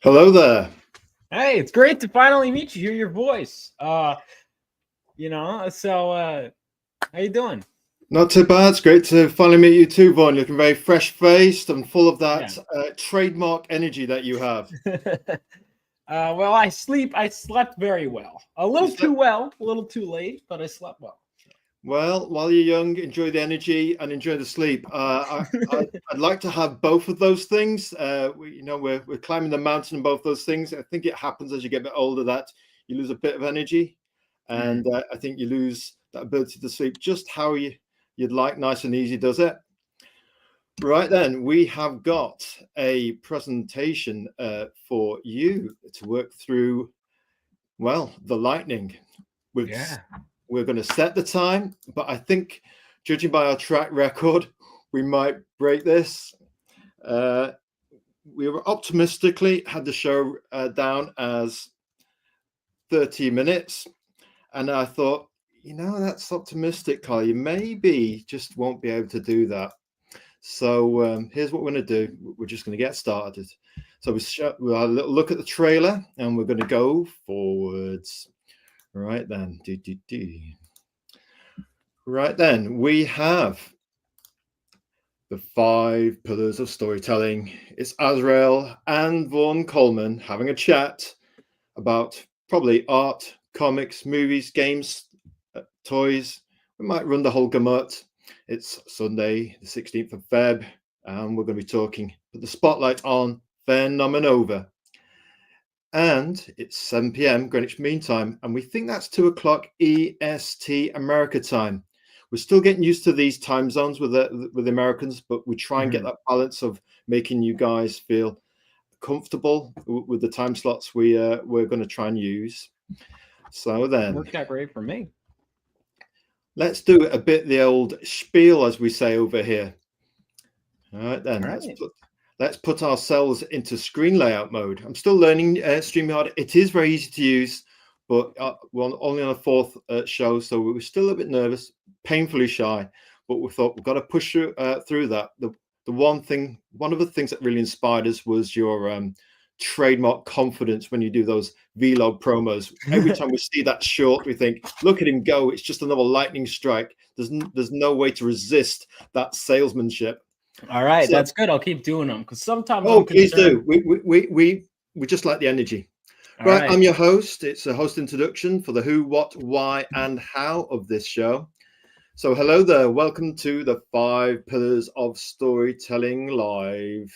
Hello there. Hey, it's great to finally meet you, hear your voice. How you doing? Not too bad. It's great to finally meet you too, Vaughn. Looking very fresh-faced and full of Yeah. that trademark energy that you have. Well, I slept very well. A You little too slept well, a little too late, but I slept well. well while you're young. Enjoy the energy and enjoy the sleep. I'd like to have both of those things. We're climbing the mountain and both those things. I think it happens as you get a bit older that you lose a bit of energy, and I think you lose that ability to sleep just how you'd like. Nice and easy, does it? Right then, we have got a presentation for you to work through. Well, the lightning. We've, Yeah. we're going to set the time, but I think, judging by our track record, we might break this. We were optimistically had the show down as 30 minutes, and I thought, that's optimistic, Carl. You maybe just won't be able to do that. So here's what we're going to do. We're just going to get started. So we'll have a little look at the trailer and we're going to go forwards. Right then. Right then, we have the 5 pillars of storytelling. It's Azrael and Vaughn Coleman having a chat about probably art, comics, movies, games, toys. We might run the whole gamut. It's Sunday, the 16th of Feb, and we're going to be talking, put the spotlight on Phenomenova. And it's 7 p.m. Greenwich Mean Time, and we think that's 2 o'clock EST America time. We're still getting used to these time zones with the Americans, but we try and get that balance of making you guys feel comfortable with the time slots we're going to try and use. So then, Worked out great for me. let's do a bit the old spiel, as we say over here. All right, then. All right. Let's put ourselves into screen layout mode. I'm still learning Streamyard. It is very easy to use, but we're only on a 4th show, so we were still a bit nervous, painfully shy. But we thought we've got to push through that. The one of the things that really inspired us was your trademark confidence when you do those vlog promos. Every time we see that short, we think, look at him go. It's just another lightning strike. There's no way to resist that salesmanship. All right, So, that's good. I'll keep doing them because sometimes oh, I'm please concerned. do. We just like the energy. All Right, right. I'm your host. It's a host introduction for the who, what, why, and how of this show. So hello there. Welcome to the 5 Pillars of Storytelling Live,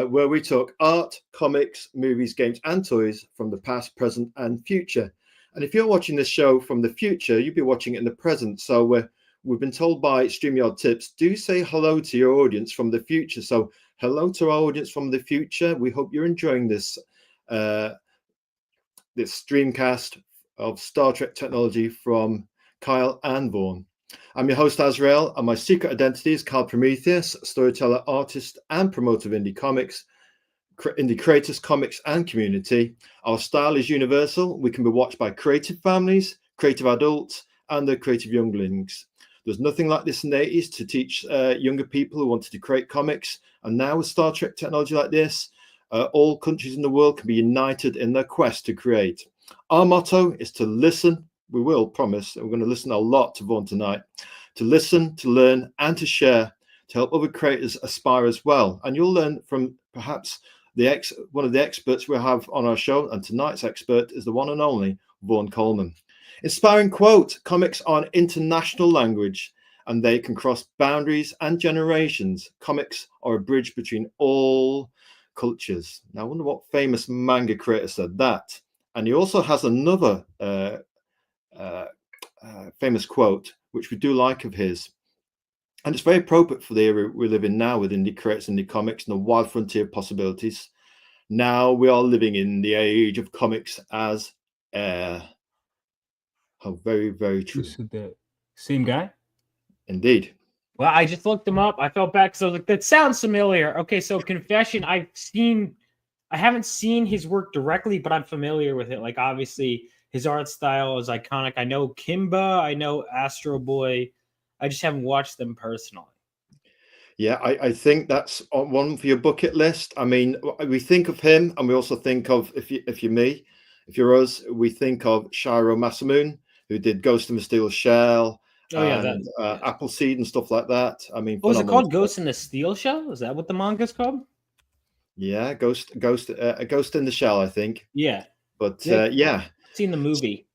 where we talk art, comics, movies, games, and toys from the past, present, and future. And if you're watching this show from the future, you'll be watching it in the present. So we've been told by StreamYard Tips, do say hello to your audience from the future. So hello to our audience from the future. We hope you're enjoying this streamcast of Star Trek technology from Kyle and Vaughn. I'm your host, Azrael, and my secret identity is Carl Prometheus, storyteller, artist, and promoter of indie comics, indie creators, comics, and community. Our style is universal. We can be watched by creative families, creative adults, and the creative younglings. There's nothing like this in the 80s to teach younger people who wanted to create comics. And now with Star Trek technology like this, all countries in the world can be united in their quest to create. Our motto is to listen. We will promise. We're going to listen a lot to Vaughn tonight. To listen, to learn, and to share, to help other creators aspire as well. And you'll learn from perhaps one of the experts we have on our show. And tonight's expert is the one and only Vaughn Coleman. Inspiring quote: comics are an international language, and they can cross boundaries and generations. Comics are a bridge between all cultures. Now, I wonder what famous manga creator said that. And he also has another famous quote, which we do like of his. And it's very appropriate for the era we live in now with indie creators, indie comics, and the wild frontier of possibilities. Now we are living in the age of comics as air. How very, very true. This is the same guy? Indeed. Well, I just looked him up. I felt bad because I was like, that sounds familiar. Okay, so confession, I haven't seen his work directly, but I'm familiar with it. Like, obviously, his art style is iconic. I know Kimba, I know Astro Boy. I just haven't watched them personally. Yeah, I think that's on one for your bucket list. I mean, we think of him, and we also think of if you're me, if you're us, we think of Shiro Masamune, who did Ghost in the Steel Shell Oh yeah, that and yeah. Appleseed and stuff like that. I mean, What was it phenomenal called? stuff. Ghost in the Steel Shell? Is that what the manga's called? Yeah, Ghost in the Shell, I think. Yeah. But Yeah, yeah. seen the movie.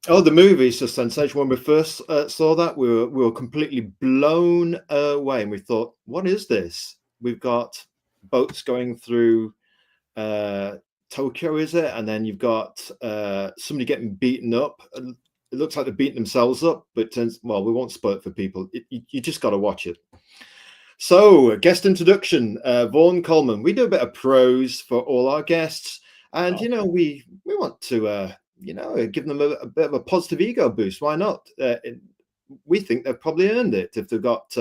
Oh, the movie's a sensation. When we first saw that, we were completely blown away, and we thought, "What is this? We've got boats going through Tokyo, is it? And then you've got somebody getting beaten up. It looks like they're beating themselves up, but turns well, we won't spoil it for people. You just got to watch it." So, guest introduction, Vaughn Coleman. We do a bit of prose for all our guests, and Oh. we want to give them a bit of a positive ego boost. Why not? We think they've probably earned it if they've got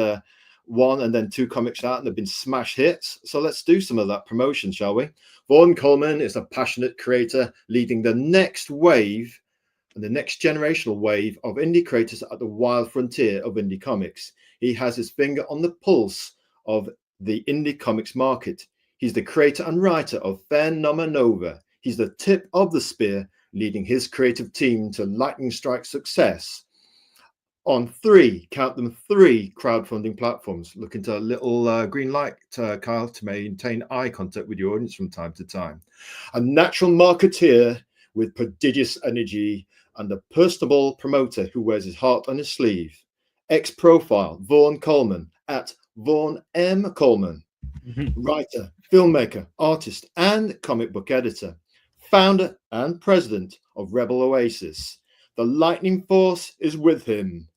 one and then two comics out and they've been smash hits. So let's do some of that promotion, shall we? Vaughn Coleman is a passionate creator leading the next wave and the next generational wave of indie creators at the wild frontier of indie comics. He has his finger on the pulse of the indie comics market. He's the creator and writer of Phenomenova. He's the tip of the spear, leading his creative team to lightning strike success on three crowdfunding platforms. Look into a little green light, Kyle, to maintain eye contact with your audience from time to time. A natural marketeer with prodigious energy and a personable promoter who wears his heart on his sleeve. Ex-profile Vaughn Coleman at Vaughn M. Coleman. Writer, filmmaker, artist, and comic book editor. Founder and president of Rebel Oasis. The lightning force is with him.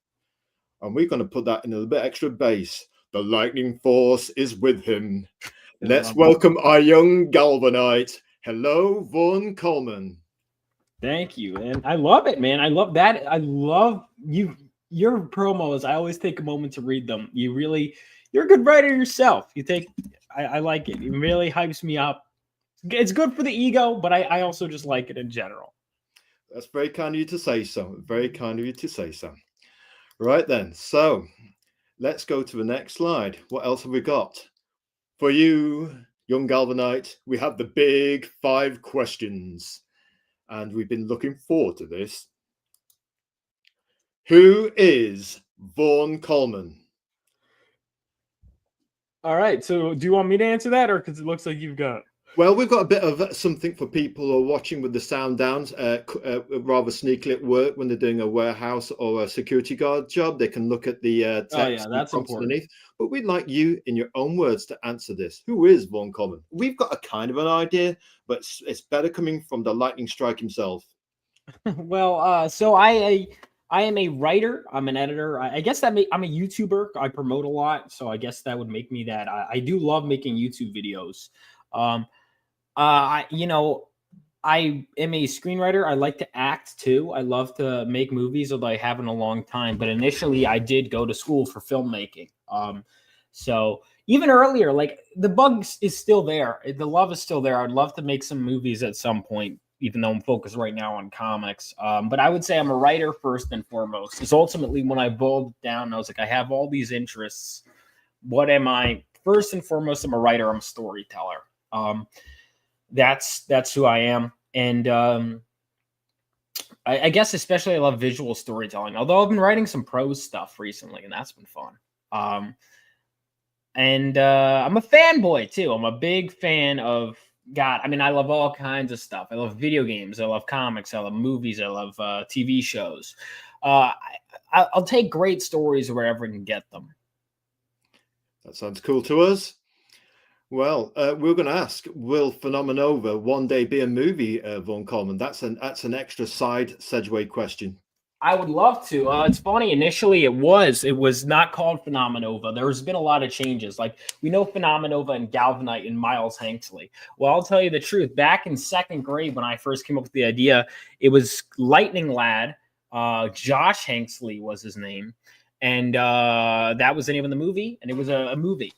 And we're going to put that in a little bit extra bass. The lightning force is with him. Let's welcome our young Galvanite. Hello, Vaughn Coleman. Thank you. And I love it, man. I love that. I love you. Your promos, I always take a moment to read them. You're a good writer yourself. I like it. It really hypes me up. It's good for the ego, but I also just like it in general. That's very kind of you to say so. Very kind of you to say so. Right then, so let's go to the next slide. What else have we got? For you, young Galvanite, we have the big 5 questions. And we've been looking forward to this. Who is Vaughn Coleman? All right. So do you want me to answer that, or because it looks like you've got? Well, we've got a bit of something for people who are watching with the sound downs, rather sneakily at work when they're doing a warehouse or a security guard job. They can look at the text. Oh yeah, that's important. Underneath. But we'd like you, in your own words, to answer this. Who is Vaughn Coleman? We've got a kind of an idea, but it's better coming from the lightning strike himself. Well, so I am a writer. I'm an editor. I guess I'm a YouTuber. I promote a lot, so I guess that would make me that. I do love making YouTube videos. I am a screenwriter. I like to act too. I love to make movies, although I haven't in a long time. But initially, I did go to school for filmmaking. So even earlier, like the bug is still there. The love is still there. I'd love to make some movies at some point, even though I'm focused right now on comics. But I would say I'm a writer first and foremost. Because ultimately, when I boiled it down, I was like, I have all these interests. What am I? First and foremost, I'm a writer. I'm a storyteller. That's who I am. And I guess especially I love visual storytelling, although I've been writing some prose stuff recently, and that's been fun. And I'm a fanboy too. I'm a big fan of God. I mean, I love all kinds of stuff. I love video games. I love comics. I love movies. I love TV shows. I'll take great stories wherever I can get them. That sounds cool to us. Well, we're going to ask, will Phenomenova one day be a movie, Vaughn Coleman? That's an extra side segue question. I would love to. It's funny. Initially, it was not called Phenomenova. There's been a lot of changes. Like we know Phenomenova and Galvanite and Miles Hanksley. Well, I'll tell you the truth. Back in second grade, when I first came up with the idea, it was Lightning Lad. Josh Hanksley was his name. And that was the name of the movie. And it was a movie.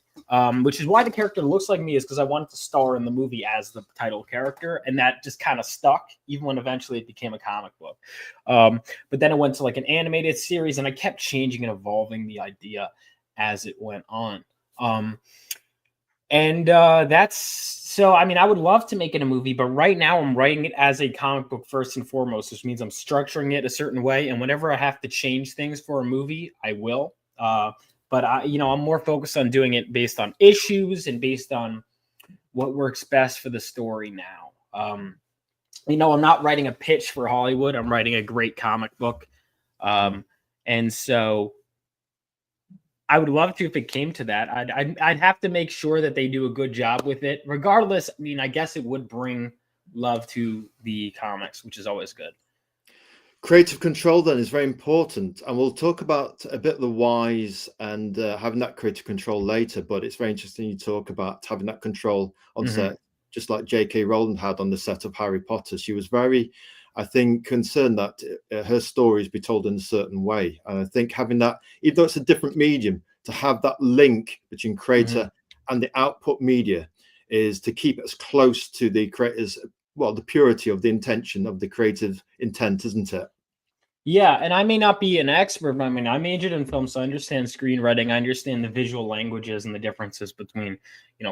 Which is why the character looks like me, is because I wanted to star in the movie as the title character, and that just kind of stuck, even when eventually it became a comic book. But then it went to like an animated series, and I kept changing and evolving the idea as it went on. And that's so. I mean, I would love to make it a movie, but right now I'm writing it as a comic book first and foremost, which means I'm structuring it a certain way. And whenever I have to change things for a movie, I will. But I'm more focused on doing it based on issues and based on what works best for the story now. I'm not writing a pitch for Hollywood. I'm writing a great comic book. And so I would love to if it came to that. I'd have to make sure that they do a good job with it. Regardless, I mean, I guess it would bring love to the comics, which is always good. Creative control then is very important, and we'll talk about a bit of the whys and having that creative control later. But it's very interesting you talk about having that control on set, just like J.K. Rowling had on the set of Harry Potter. She was very, I think, concerned that her stories be told in a certain way. And I think having that, even though it's a different medium, to have that link between creator and the output media is to keep it as close to the creators. Well, the purity of the intention of the creative intent, isn't it? Yeah, and I may not be an expert, but I mean, I majored in film, so I understand screenwriting. I understand the visual languages and the differences between,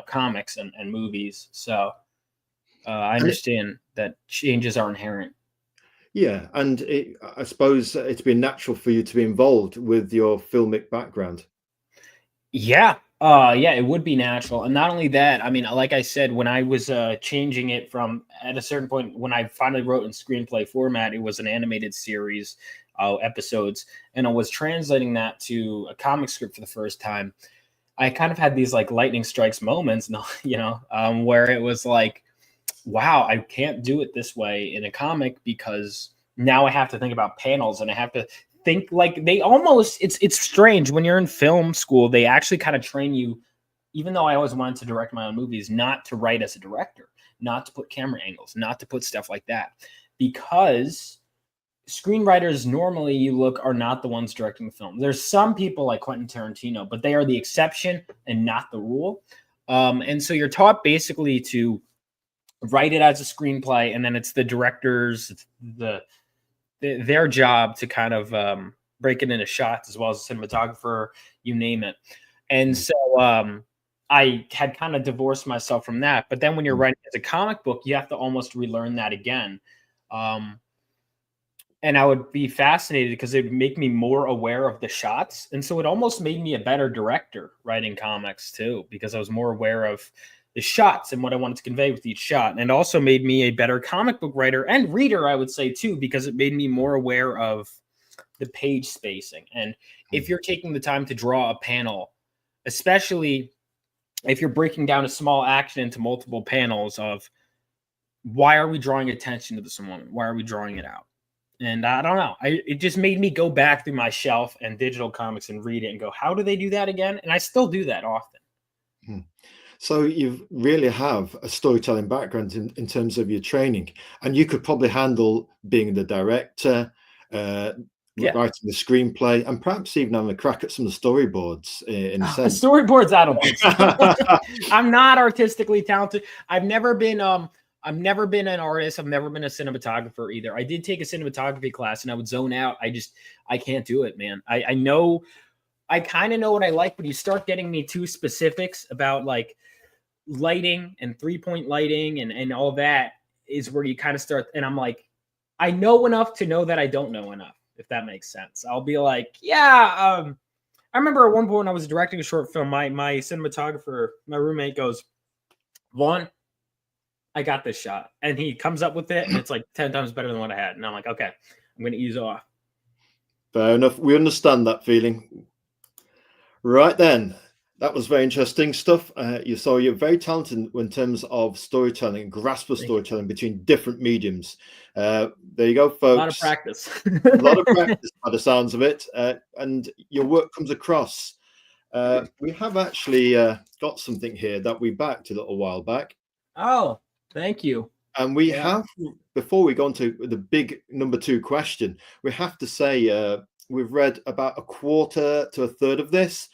comics and movies. So I understand that changes are inherent. Yeah, and I suppose it's been natural for you to be involved with your filmic background. Yeah. It would be natural. And not only that, I mean, like I said, when I was changing it from at a certain point, when I finally wrote in screenplay format, it was an animated series episodes, and I was translating that to a comic script for the first time. I kind of had these like lightning strikes moments, where it was like, wow, I can't do it this way in a comic because now I have to think about panels and I have to think like they almost it's strange when you're in film school. They actually kind of train you, even though I always wanted to direct my own movies, not to write as a director, not to put camera angles, not to put stuff like that, because screenwriters normally are not the ones directing the film. There's some people like Quentin Tarantino, but they are the exception and not the rule. And so you're taught basically to write it as a screenplay, and then it's the directors, their job to kind of break it into shots, as well as a cinematographer, you name it. And so I had kind of divorced myself from that. But then when you're writing as a comic book, you have to almost relearn that again. And I would be fascinated because it would make me more aware of the shots. And so it almost made me a better director writing comics too, because I was more aware of the shots and what I wanted to convey with each shot. And it also made me a better comic book writer and reader, I would say too, because it made me more aware of the page spacing. And if you're taking the time to draw a panel, especially if you're breaking down a small action into multiple panels of why are we drawing attention to this moment? Why are we drawing it out? And I don't know. It just made me go back through my shelf and digital comics and read it and go, how do they do that again? And I still do that often. So you really have a storytelling background in terms of your training, and you could probably handle being the director, writing the screenplay, and perhaps even having a crack at some of the storyboards in a sense. The storyboards, I don't think so. I'm not artistically talented. I've never been an artist. I've never been a cinematographer either. I did take a cinematography class and I would zone out. I can't do it, man. I kind of know what I like, but you start getting me too specifics about like lighting and 3-point lighting and all that is where you kind of start. And I'm like, I know enough to know that I don't know enough, if that makes sense. I'll be like, I remember at one point when I was directing a short film, my cinematographer, my roommate goes, Vaughn, I got this shot. And he comes up with it and it's like 10 times better than what I had. And I'm like, okay, I'm going to ease off. Fair enough. We understand that feeling. Right then. That was very interesting stuff. You're very talented in terms of storytelling and grasp of storytelling between different mediums. There you go, folks. A lot of practice. A lot of practice by the sounds of it. And your work comes across. We have actually got something here that we backed a little while back. Oh, thank you. And we have, before we go on to the big number 2 question, we have to say we've read about a quarter to a third of this.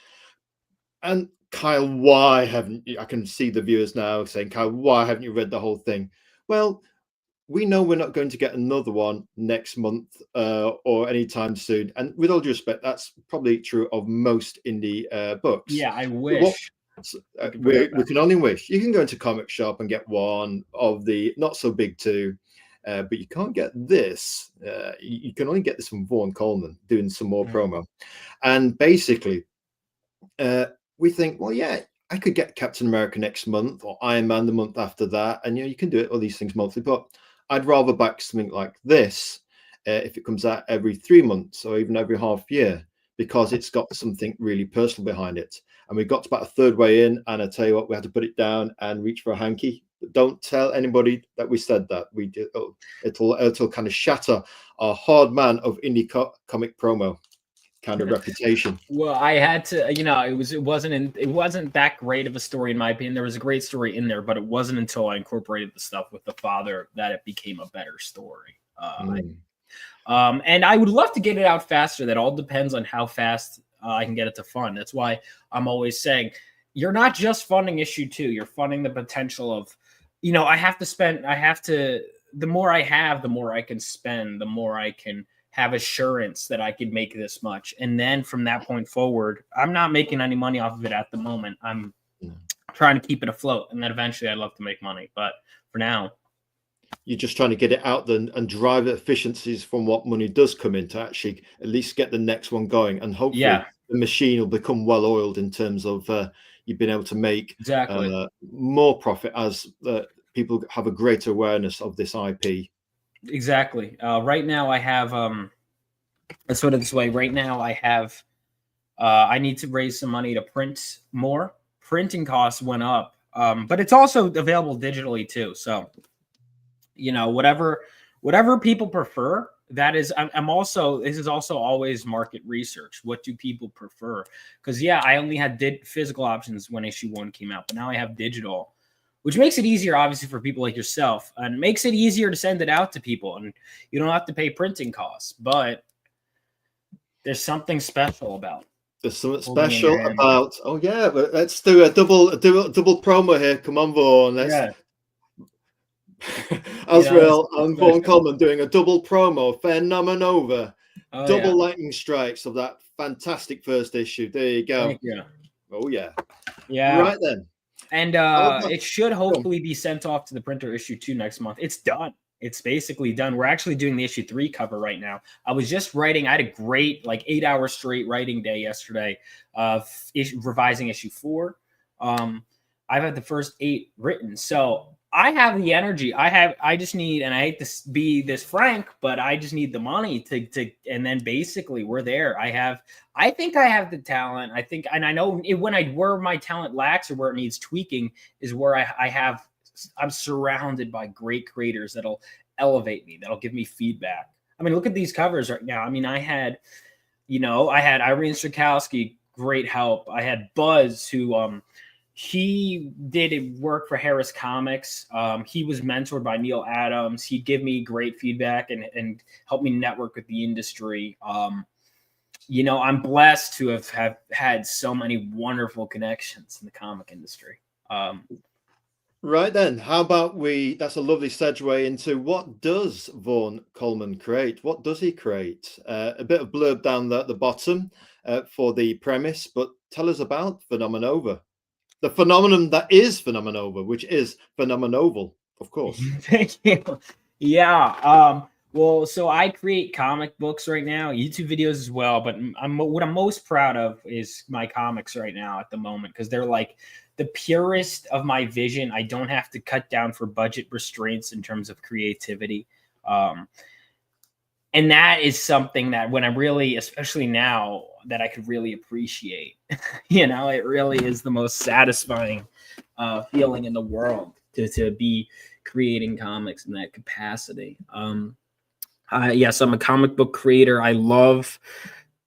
And Kyle, why haven't you? I can see the viewers now saying, Kyle, why haven't you read the whole thing? Well, we know we're not going to get another one next month or anytime soon. And with all due respect, that's probably true of most indie books. Yeah, I wish. So, we can only wish. You can go into comic shop and get one of the not so big two, but you can't get this. You can only get this from Vaughn Coleman doing some more promo. And basically, we think, well, yeah, I could get Captain America next month or Iron Man the month after that. And, you can do it, all these things monthly. But I'd rather back something like this if it comes out every 3 months or even every half year, because it's got something really personal behind it. And we got to about a third way in, and I tell you what, we had to put it down and reach for a hanky. But don't tell anybody that we said that. We did. It'll kind of shatter our hard man of indie comic promo kind of reputation. Well, I had to, it wasn't that great of a story in my opinion. There was a great story in there, but it wasn't until I incorporated the stuff with the father that it became a better story. And I would love to get it out faster. That all depends on how fast I can get it to fund. That's why I'm always saying you're not just funding issue 2. You're funding the potential of, the more I have, the more I can spend, the more I can have assurance that I could make this much. And then from that point forward, I'm not making any money off of it at the moment. I'm trying to keep it afloat. And then eventually I'd love to make money. But for now, you're just trying to get it out there and drive efficiencies from what money does come in to actually at least get the next one going. And hopefully the machine will become well oiled in terms of you've been able to make more profit as people have a greater awareness of this IP. Exactly. Right now I have, let's put it this way. Right now I have, I need to raise some money to print more. Printing costs went up, but it's also available digitally too. So, whatever people prefer, that is, this is also always market research. What do people prefer? Because I only had physical options when issue 1 came out, but now I have digital, which makes it easier, obviously, for people like yourself, and makes it easier to send it out to people, and you don't have to pay printing costs. But there's something special about. There's something special about. Oh yeah, but let's do a double promo here. Come on, Vaughn. Azrael and Vaughn Coleman doing a double promo. Phenomenova, double lightning strikes of that fantastic first issue. There you go. Thank you. Oh yeah. Right then. And it should hopefully be sent off to the printer issue 2 next month. It's done. It's basically done. We're actually doing the issue 3 cover right now. I was just writing. I had a great 8-hour straight writing day yesterday of revising issue 4. I've had the first 8 written. So I have the energy. I just need, and I hate to be this frank, but I just need the money to, and then basically we're there. I think I have the talent. I think, and I know where my talent lacks or where it needs tweaking is where I'm surrounded by great creators that'll elevate me, that'll give me feedback. I mean, look at these covers right now. I mean, I had Irene Strakowski, great help. I had Buzz, who, he did work for Harris Comics. He was mentored by Neil Adams. He'd give me great feedback and help me network with the industry. I'm blessed to have had so many wonderful connections in the comic industry. Right then, how about that's a lovely segue into what does Vaughn Coleman create? What does he create? A bit of blurb down the bottom for the premise, but tell us about Phenomenova. The phenomenon that is Phenomenova, which is phenomenoval, of course. Thank you. Yeah. Well, so I create comic books right now, YouTube videos as well. But what I'm most proud of is my comics right now at the moment, because they're like the purest of my vision. I don't have to cut down for budget restraints in terms of creativity. And that is something that when I really, especially now, that I could really appreciate. It really is the most satisfying feeling in the world to be creating comics in that capacity. Yes, I'm a comic book creator. I love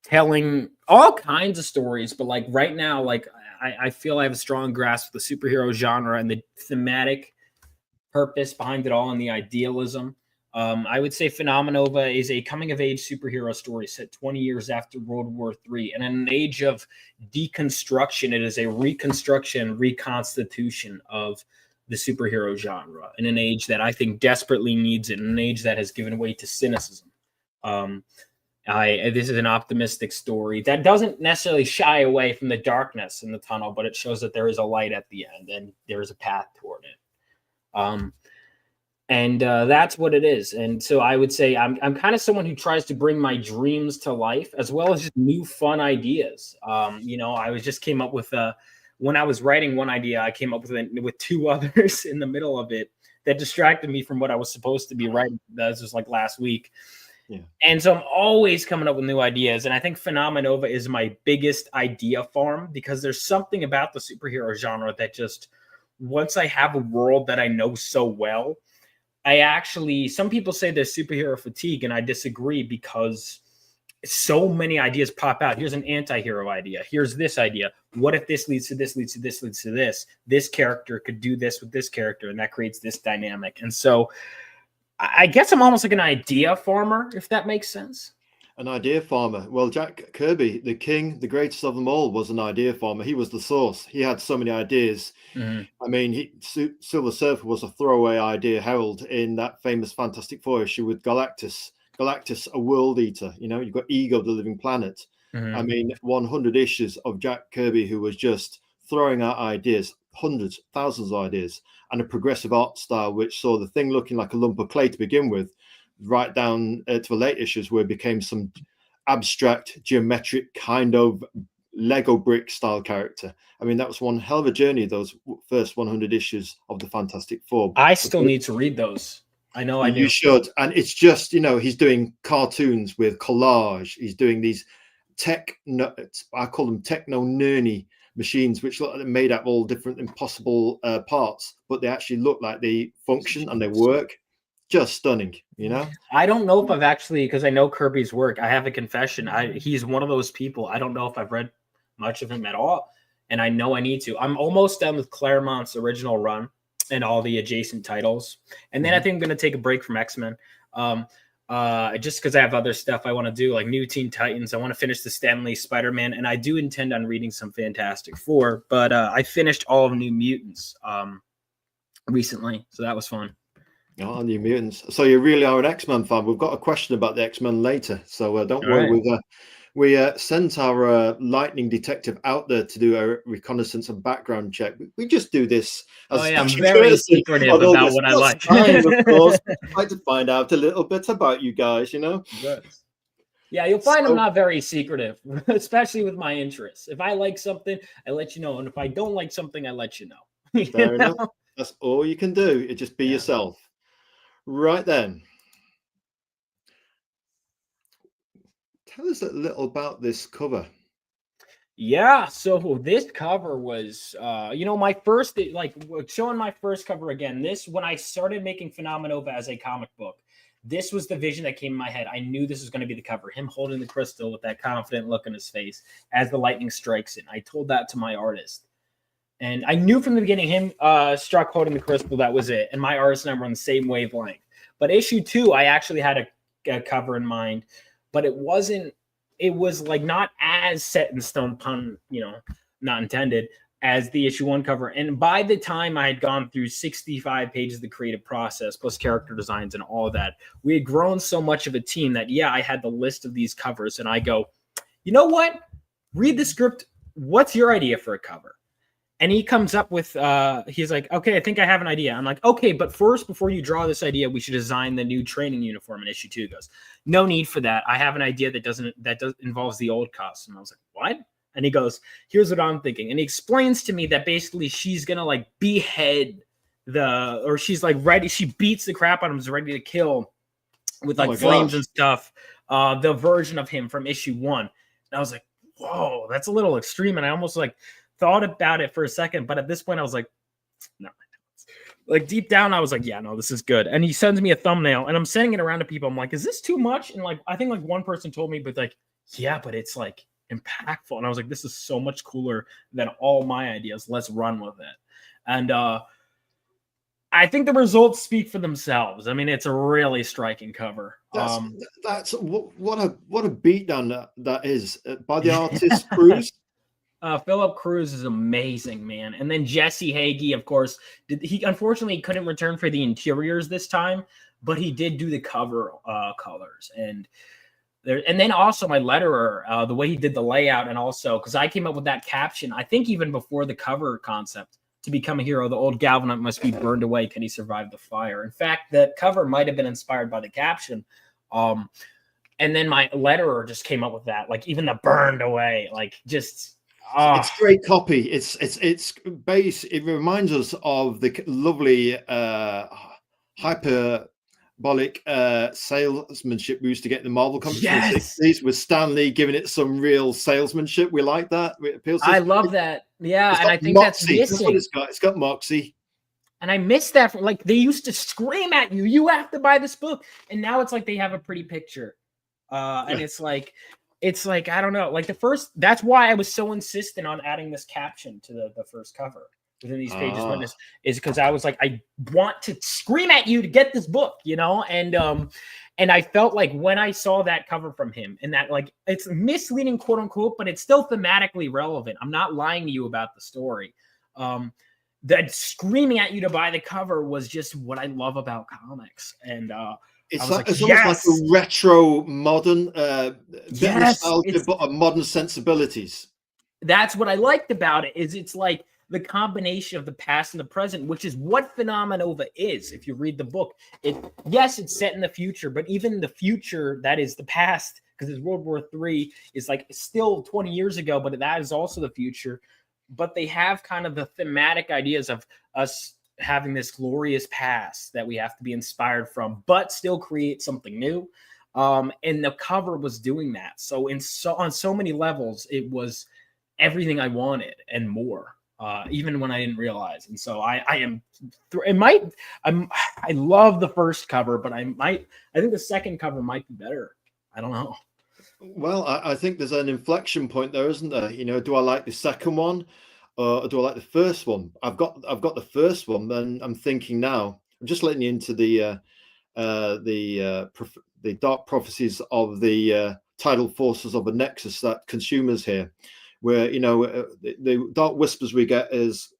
telling all kinds of stories, but right now, I feel I have a strong grasp of the superhero genre and the thematic purpose behind it all and the idealism. I would say Phenomenova is a coming-of-age superhero story set 20 years after World War III. And in an age of deconstruction, it is a reconstitution of the superhero genre in an age that I think desperately needs it, in an age that has given way to cynicism. This is an optimistic story that doesn't necessarily shy away from the darkness in the tunnel, but it shows that there is a light at the end and there is a path toward it. And that's what it is. And so I would say I'm kind of someone who tries to bring my dreams to life as well as just new fun ideas. I was just came up with when I was writing one idea, I came up with two others in the middle of it that distracted me from what I was supposed to be writing. That was just like last week. Yeah. And so I'm always coming up with new ideas. And I think Phenomenova is my biggest idea farm because there's something about the superhero genre that just, once I have a world that I know so well, some people say there's superhero fatigue, and I disagree because so many ideas pop out. Here's an anti-hero idea. Here's this idea. What if this leads to this, leads to this, leads to this? This character could do this with this character, and that creates this dynamic. And so I guess I'm almost like an idea farmer, if that makes sense. An idea farmer. Well, Jack Kirby, the king, the greatest of them all, was an idea farmer. He was the source. He had so many ideas. Mm-hmm. I mean, Silver Surfer was a throwaway idea herald in that famous Fantastic Four issue with Galactus. Galactus, a world eater. You've got Ego, the living planet. Mm-hmm. I mean, 100 issues of Jack Kirby, who was just throwing out ideas, hundreds, thousands of ideas, and a progressive art style, which saw the thing looking like a lump of clay to begin with, right down to the late issues where it became some abstract, geometric kind of Lego brick style character. I mean, that was one hell of a journey, those first 100 issues of the Fantastic Four. I still need to read those. I know I do. You should. And it's just, he's doing cartoons with collage. He's doing these I call them techno-nerdy machines, which look like they're made out of all different impossible parts, but they actually look like they function and they work. Just stunning, I don't know if I've actually, because I know Kirby's work, I have a confession. He's one of those people. I don't know if I've read much of him at all, and I know I need to. I'm almost done with Claremont's original run and all the adjacent titles, and then I think I'm going to take a break from X-Men, just because I have other stuff I want to do, like New Teen Titans. I want to finish the Stan Lee Spider-Man, and I do intend on reading some Fantastic Four, but I finished all of New Mutants recently, so that was fun. Oh, New Mutants. So you really are an X-Men fan. We've got a question about the X-Men later, so don't worry. Right. We sent our lightning detective out there to do a reconnaissance and background check. We just do this. I'm very secretive about what I like. Of course, I like to find out a little bit about you guys, Yeah, you'll find I'm not very secretive, especially with my interests. If I like something, I let you know. And if I don't like something, I let you know. Fair enough. That's all you can do. It just be yourself. Right then. Tell us a little about this cover. Yeah, so this cover was, my first, showing my first cover again. When I started making Phenomenova as a comic book, this was the vision that came in my head. I knew this was going to be the cover. Him holding the crystal with that confident look on his face as the lightning strikes it. I told that to my artist. And I knew from the beginning, him struck holding the crystal, that was it. And my artist and I were on the same wavelength. But issue 2, I actually had a cover in mind, but it was like not as set in stone, pun, not intended, as the issue 1 cover. And by the time I had gone through 65 pages of the creative process, plus character designs and all of that, we had grown so much of a team that, I had the list of these covers. And I go, you know what? Read the script. What's your idea for a cover? And he comes up with, he's like, okay, I think I have an idea. I'm like, okay, but first, before you draw this idea, we should design the new training uniform in issue 2. He goes, no need for that. I have an idea that involves the old costume. I was like, what? And he goes, here's what I'm thinking. And he explains to me that basically she's going to behead she's ready. She beats the crap out of him, is ready to kill with flames and stuff. The version of him from issue 1. And I was like, whoa, that's a little extreme. And I almost thought about it for a second, but at this point I was like, no. Deep down I was like, yeah, no, this is good. And he sends me a thumbnail and I'm sending it around to people. I'm like, is this too much? And I think one person told me, but yeah, but it's impactful. And I was like, this is so much cooler than all my ideas. Let's run with it. And I think the results speak for themselves. I mean, it's a really striking cover. That's what a beatdown that is by the artist Cruz. Philip Cruz is amazing, man. And then Jesse Hagee, of course, he unfortunately couldn't return for the interiors this time, but he did do the cover colors. And there. And then also my letterer, the way he did the layout, and also because I came up with that caption, I think even before the cover concept. To become a hero, the old Galvanite must be burned away. Can he survive the fire? In fact, the cover might have been inspired by the caption. And then my letterer just came up with that, like even the burned away, like just. It's great copy. It's base. It reminds us of the lovely hyperbolic salesmanship we used to get in the Marvel comics in the 60s, with Stan Lee giving it some real salesmanship. We like that. It appeals to I us. love that. Yeah, and I think moxie. that's missing. That's what it's got. It's got moxie. And I miss that. Like they used to scream at you, you have to buy this book, and now it's like they have a pretty picture, and it's like I don't know. Like the first. That's why I was so insistent on adding this caption to the first cover within these pages. Is because I was like, I want to scream at you to get this book, you know, and I felt like when I saw that cover from him, and that like it's misleading, quote unquote, but it's still thematically relevant. I'm not lying to you about the story. That screaming at you to buy the cover was just what I love about comics. And it's almost like a retro modern nostalgia, but modern sensibilities. That's what I liked about it. Is it's like the combination of the past and the present, which is what Phenomenova is. If you read the book, it's set in the future, but even the future that is the past, because it's World War III, is like still 20 years ago, but that is also the future. But they have kind of the thematic ideas of us having this glorious past that we have to be inspired from, but still create something new. And the cover was doing that. So on so many levels, it was everything I wanted and more. Even when I didn't realize. And so I love the first cover, but I think the second cover might be better. I don't know. Well, I think there's an inflection point there, isn't there? You know, do I like the second one or do I like the first one? I've got the first one, then I'm thinking now, I'm just letting you into the dark prophecies of the tidal forces of a nexus that consumers here. Where, you know, the dark whispers we get is,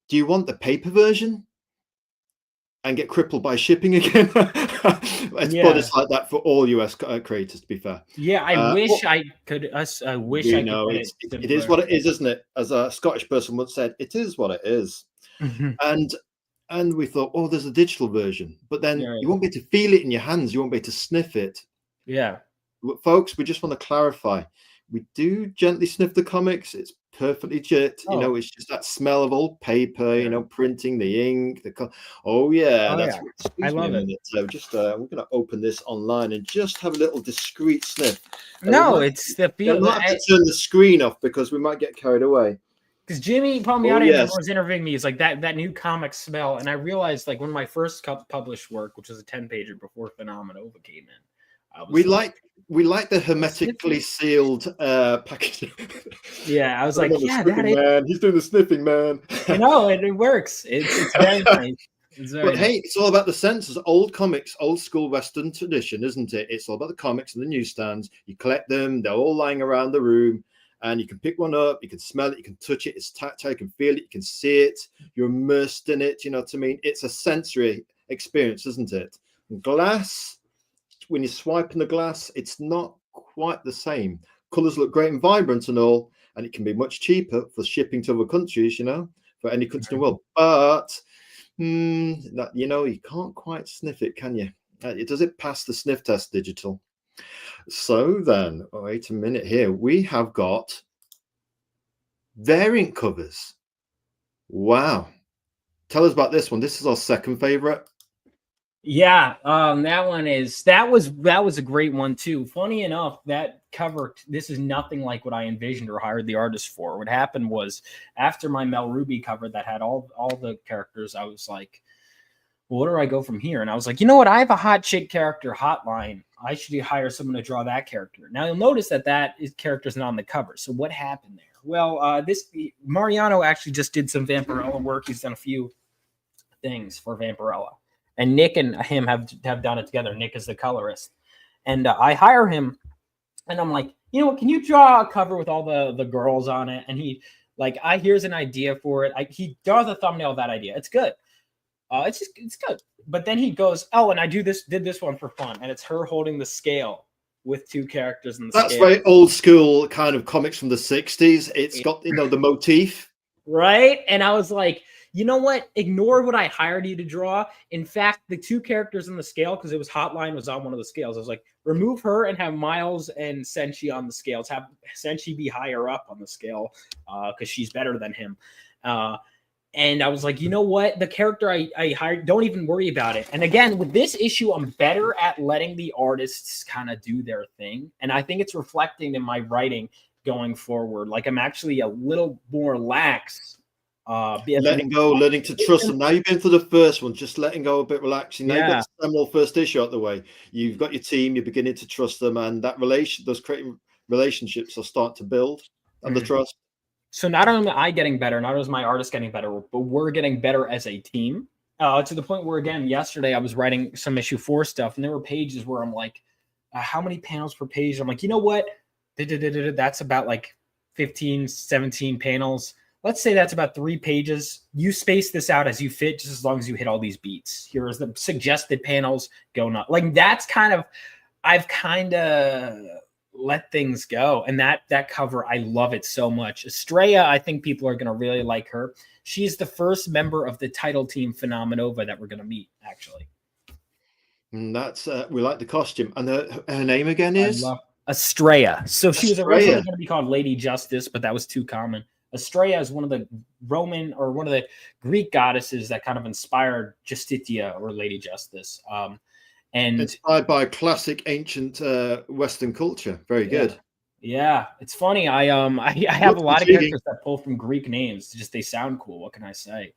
do you want the paper version and get crippled by shipping again? But it's like that for all US creators, to be fair. Yeah, I wish I could. I wish I could. It is what it is, isn't it? As a Scottish person once said, it is what it is. Mm-hmm. And we thought, oh, there's a digital version, but then you won't be able to feel it in your hands. You won't be able to sniff it. Yeah, folks, we just want to clarify. We do gently sniff the comics. It's perfectly legit. You know, it's just that smell of old paper, you know, printing, the ink, the I love it. So just we're going to open this online and just have a little discreet sniff. It's the feel. We might have to turn the screen off because we might get carried away. Because Jimmy Palmiotti was interviewing me. He's like that new comic smell, and I realized like when my first published work, which was a 10-pager before Phenomenova came in, we like the hermetically sealed packaging. Yeah, I was like, that is. Man. He's doing the sniffing, man. I know, it works. It's very nice. Hey, it's all about the senses. Old comics, old school Western tradition, isn't it? It's all about the comics and the newsstands. You collect them. They're all lying around the room. And you can pick one up. You can smell it. You can touch it. It's tactile. You can feel it. You can see it. You're immersed in it. You know what I mean? It's a sensory experience, isn't it? Glass. When you're swiping the glass, it's not quite the same. Colors look great and vibrant and all, and it can be much cheaper for shipping to other countries, you know, for any country in the world. But you know, you can't quite sniff it, can you? Does it pass the sniff test digital? So then, wait a minute here. We have got variant covers. Wow. Tell us about this one. This is our second favorite. Yeah, that was a great one too. Funny enough, that cover, this is nothing like what I envisioned or hired the artist for. What happened was after my Mel Ruby cover that had all the characters, I was like, well, where do I go from here? And I was like, you know what? I have a hot chick character hotline. I should hire someone to draw that character. Now you'll notice that character's not on the cover. So what happened there? Well, Mariano actually just did some Vampirella work. He's done a few things for Vampirella. And Nick and him have done it together. Nick is the colorist. And I hire him. And I'm like, you know what? Can you draw a cover with all the girls on it? And here's an idea for it. He draws a thumbnail of that idea. It's good. It's good. But then he goes, oh, and I did this one for fun. And it's her holding the scale with 2 characters in the That's scale. very old school kind of comics from the 60s. It's got, the motif. Right? And I was like, you know what? Ignore what I hired you to draw. In fact, the 2 characters in the scale, because it was Hotline was on one of the scales. I was like, remove her and have Miles and Senshi on the scales. Have Senshi be higher up on the scale because she's better than him. And I was like, you know what? The character I hired, don't even worry about it. And again, with this issue, I'm better at letting the artists kind of do their thing. And I think it's reflecting in my writing going forward. Like I'm actually a little more lax. Letting go, learning to trust them. Now you've been through the first one, just letting go a bit, relaxing. Now you've got the seminal first issue out the way. You've got your team, you're beginning to trust them, and that those creating relationships are starting to build and the trust. So not only am I getting better, not only is my artist getting better, but we're getting better as a team. To the point where, again, yesterday I was writing some issue 4 stuff, and there were pages where I'm like, how many panels per page? I'm like, you know what? That's about like 15, 17 panels. Let's say that's about 3 pages. You space this out as you fit, just as long as you hit all these beats. Here's the suggested panels. Go not like that's kind of, I've kind of let things go. And that cover, I love it so much. Estrella, I think people are going to really like her. She's the first member of the title team Phenomenova that we're going to meet, actually. And that's we like the costume. And her name again is Estrella. So she was originally going to be called Lady Justice, but that was too common. Estrella is one of the Roman or one of the Greek goddesses that kind of inspired Justitia or Lady Justice. And inspired by classic ancient Western culture. Very good. Yeah, it's funny. I have a lot of characters that pull from Greek names. Just they sound cool. What can I say?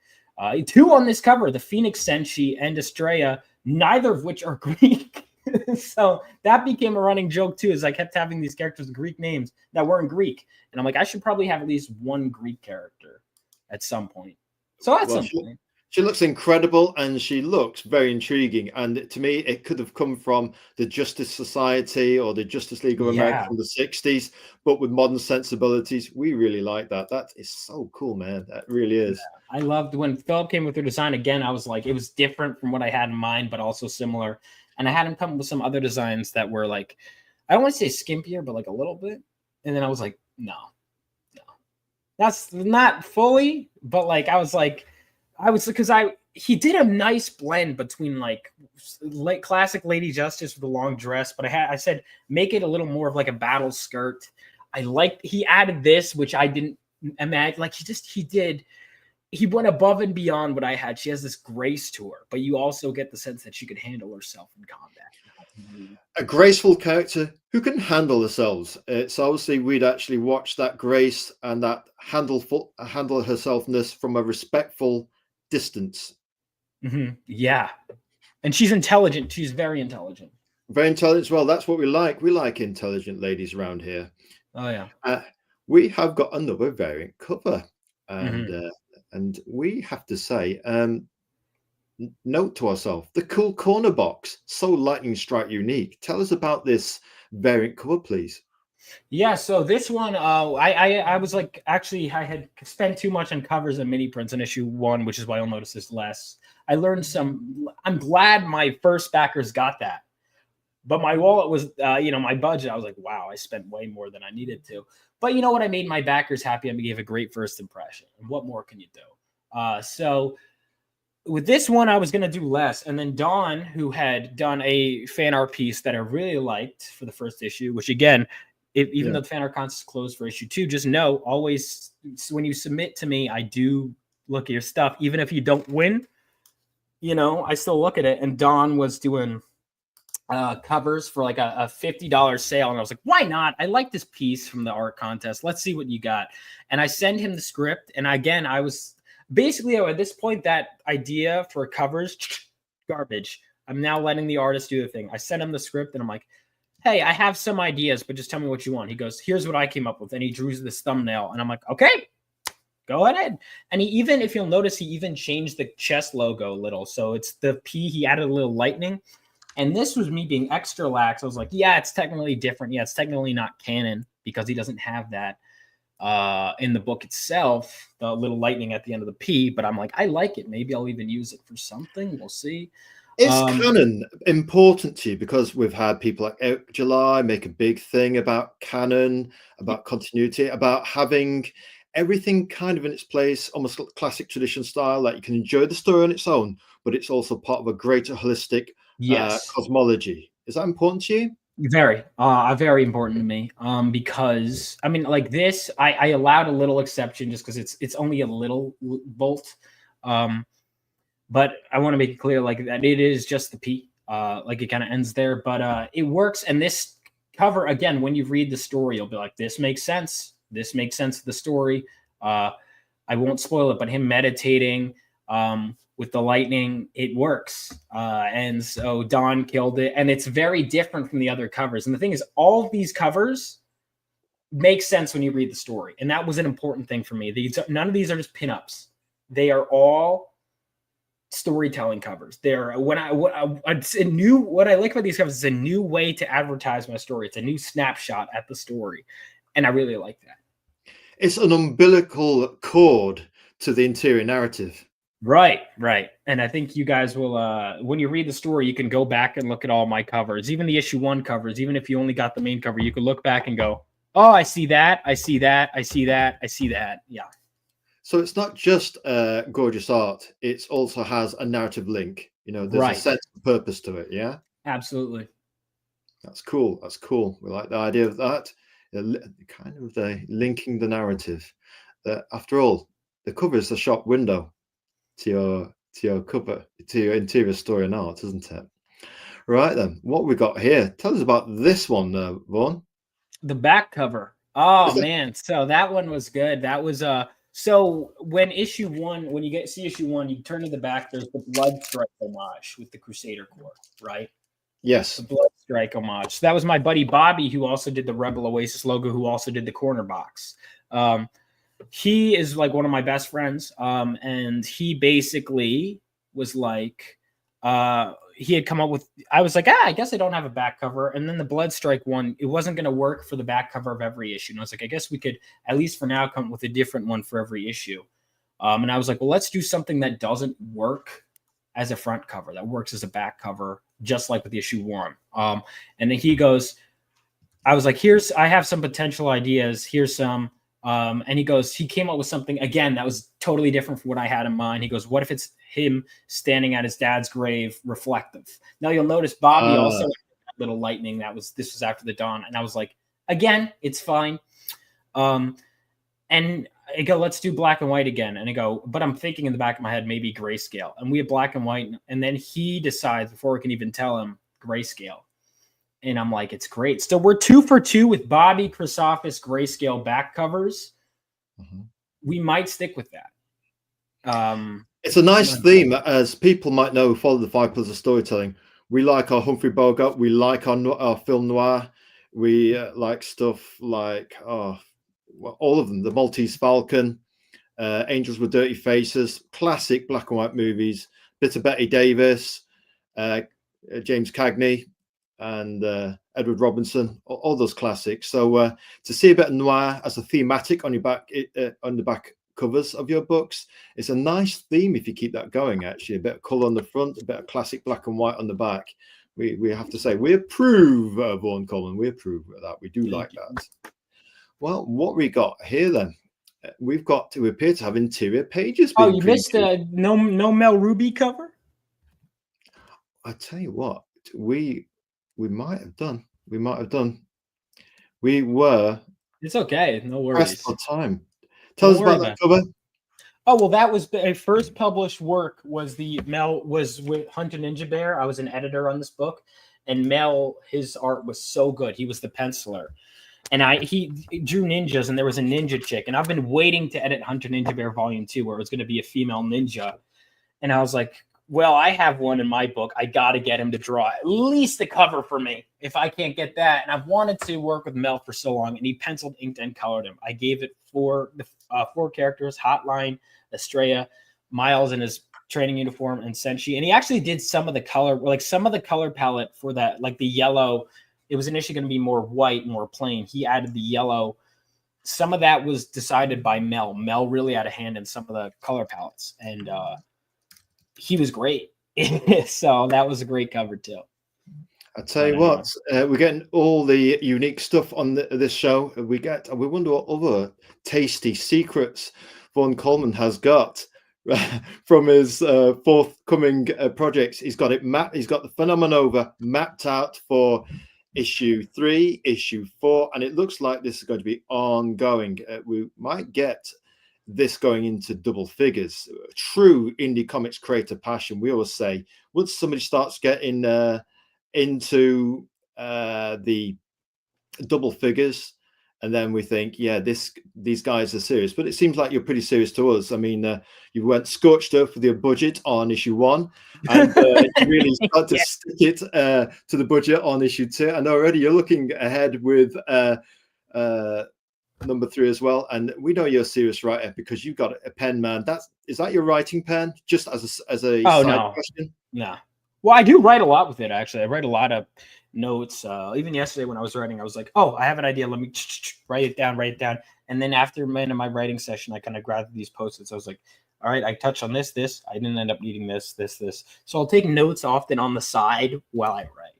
2 on this cover: the Phoenix Senshi and Estrella, neither of which are Greek. So that became a running joke too. Is I kept having these characters with Greek names that weren't Greek, and I'm like, I should probably have at least 1 Greek character at some point. So that's something. She looks incredible and she looks very intriguing. And to me, it could have come from the Justice Society or the Justice League of America from the 60s, but with modern sensibilities. We really like that. That is so cool, man. That really is. Yeah. I loved when Philip came with her design again. I was like, it was different from what I had in mind, but also similar. And I had him come with some other designs that were like, I don't want to say skimpier, but like a little bit. And then I was like, no, that's not fully, but like, he did a nice blend between like classic Lady Justice with a long dress, but I said, make it a little more of like a battle skirt. He added this, which I didn't imagine. Like he went above and beyond what I had. She has this grace to her, but you also get the sense that she could handle herself in combat. A graceful character who can handle themselves. It's obviously we'd actually watch that grace and that handle herselfness from a respectful distance. Yeah, and she's intelligent. She's very intelligent. Very intelligent as well. That's what we like. We like intelligent ladies around here. Oh yeah. We have got another variant cover, and we have to say, note to ourselves, the cool corner box, so lightning strike unique. Tell us about this variant cover, please. Yeah, so this one, I was like, actually, I had spent too much on covers and mini prints in issue 1, which is why you'll notice this less. I learned I'm glad my first backers got that. But my wallet was, my budget, I was like, wow, I spent way more than I needed to. But you know what? I made my backers happy. I gave a great first impression. And what more can you do? So with this one, I was going to do less. And then Dawn, who had done a fan art piece that I really liked for the first issue, which again, even though the fan art contest is closed for issue 2, just know always when you submit to me, I do look at your stuff. Even if you don't win, I still look at it. And Dawn was doing covers for like a $50 sale. And I was like, why not? I like this piece from the art contest. Let's see what you got. And I send him the script. And again, I was basically at this point, that idea for covers, garbage. I'm now letting the artist do the thing. I sent him the script and I'm like, hey, I have some ideas, but just tell me what you want. He goes, here's what I came up with. And he drew this thumbnail. And I'm like, okay, go ahead. And if you'll notice, he even changed the chest logo a little. So it's the P, he added a little lightning. And this was me being extra lax. I was like, yeah, it's technically different. Yeah, it's technically not canon because he doesn't have that in the book itself, the little lightning at the end of the P. But I'm like, I like it. Maybe I'll even use it for something. We'll see. Is canon important to you? Because we've had people like July make a big thing about canon, about continuity, about having everything kind of in its place, almost classic tradition style, that you can enjoy the story on its own, but it's also part of a greater holistic cosmology. Is that important to you? Very important to me. Because I mean, like this, I allowed a little exception just because it's only a little bolt. But I want to make it clear, like, that it is just the P. Like, it kind of ends there, but it works. And this cover, again, when you read the story, you'll be like, this makes sense. This makes sense of the story. I won't spoil it, but him meditating with the lightning, it works. And so Don killed it. And it's very different from the other covers. And the thing is, all of these covers make sense when you read the story. And that was an important thing for me. None of these are just pinups. They are all storytelling covers. They're what I like about these covers is a new way to advertise my story. It's a new snapshot at the story, and I really like that. It's an umbilical cord to the interior narrative. Right. And I think you guys will, when you read the story, you can go back and look at all my covers, even the issue 1 covers. Even if you only got the main cover, you could look back and go, oh, I see that, I see that, I see that, I see that. Yeah. So it's not just gorgeous art. It also has a narrative link. You know, there's a sense of purpose to it. Yeah, absolutely. That's cool. That's cool. We like the idea of that. Kind of linking the narrative. After all, the cover is the shop window to your cover, to your interior story and art, isn't it? Right then, what we got here? Tell us about this one, Vaughn. The back cover. Oh man, so that one was good. That was So when issue 1, when you see issue 1, you turn to the back. There's the Blood Strike homage with the Crusader Corps, right? Yes. The Blood Strike homage. So that was my buddy Bobby, who also did the Rebel Oasis logo, who also did the corner box. He is like one of my best friends, and he basically was like, he had come up with, I was like, I guess I don't have a back cover. And then the Blood Strike one, it wasn't going to work for the back cover of every issue. And I was like, I guess we could, at least for now, come up with a different one for every issue. And I was like, well, let's do something that doesn't work as a front cover, that works as a back cover, just like with issue 1. And then he goes, I was like, I have some potential ideas. Here's some. And he came up with something, again, that was totally different from what I had in mind. He goes, what if it's him standing at his dad's grave, reflective? Now you'll notice Bobby also had a little lightning. This was after the dawn. And I was like, again, it's fine. And I go, let's do black and white again. And I go, but I'm thinking in the back of my head, maybe grayscale. And we have black and white. And then he decides, before we can even tell him, grayscale. And I'm like, it's great. So we're 2 for 2 with Bobby Chrysopis grayscale back covers. Mm-hmm. We might stick with that. It's a nice theme, as people might know who follow the 5 pillars of storytelling. We like our Humphrey Bogart. We like our film noir. We like stuff like all of them. The Maltese Falcon, Angels with Dirty Faces, classic black and white movies. Bit of Betty Davis, James Cagney, and Edward Robinson, all those classics. So to see a bit of noir as a thematic on your back, on the back covers of your books, it's a nice theme if you keep that going. Actually, a bit of color on the front, a bit of classic black and white on the back. We have to say we approve, Vaughn Coleman. We approve of that. We do like that. Well, what we got here then? We appear to have interior pages. Oh, you missed no Mel Ruby cover. I tell you what, we might have done. We were. It's okay. No worries. For time. Tell us about that cover. Oh, well, that was a first published work. Was with Hunt a Ninja Bear. I was an editor on this book, and Mel, his art was so good. He was the penciler, and he drew ninjas, and there was a ninja chick, and I've been waiting to edit Hunt a Ninja Bear Volume 2, where it was going to be a female ninja, and I was like, well, I have one in my book. I got to get him to draw at least the cover for me if I can't get that. And I've wanted to work with Mel for so long, and he penciled, inked, and colored him. I gave it 4 characters: Hotline, Estrella, Miles in his training uniform, and Senshi. And he actually did some of the color palette for that, like the yellow. It was initially going to be more white, more plain. He added the yellow. Some of that was decided by Mel. Mel really had a hand in some of the color palettes, and he was great. So that was a great cover too. I tell you what, we're getting all the unique stuff on this show. We wonder what other tasty secrets Vaughn Coleman has got from his forthcoming projects. He's got it mapped. He's got the Phenomenova mapped out for issue 3, issue 4, and it looks like this is going to be ongoing. We might get this going into double figures. True indie comics creator passion. We always say once somebody starts getting into the double figures, and then we think, yeah, these guys are serious. But it seems like you're pretty serious to us. I mean, you went scorched earth with your budget on issue 1, and you really start to stick it to the budget on issue 2. And already you're looking ahead with number 3 as well. And we know you're a serious writer because you've got a pen, man. Is that your writing pen? Just as a side question? No. Well, I do write a lot with it, actually. I write a lot of notes. Even yesterday when I was writing, I was like, oh, I have an idea. Let me write it down. And then after my writing session, I kind of grabbed these Post-its. I was like, all right, I touched on this. I didn't end up needing this. So I'll take notes often on the side while I write.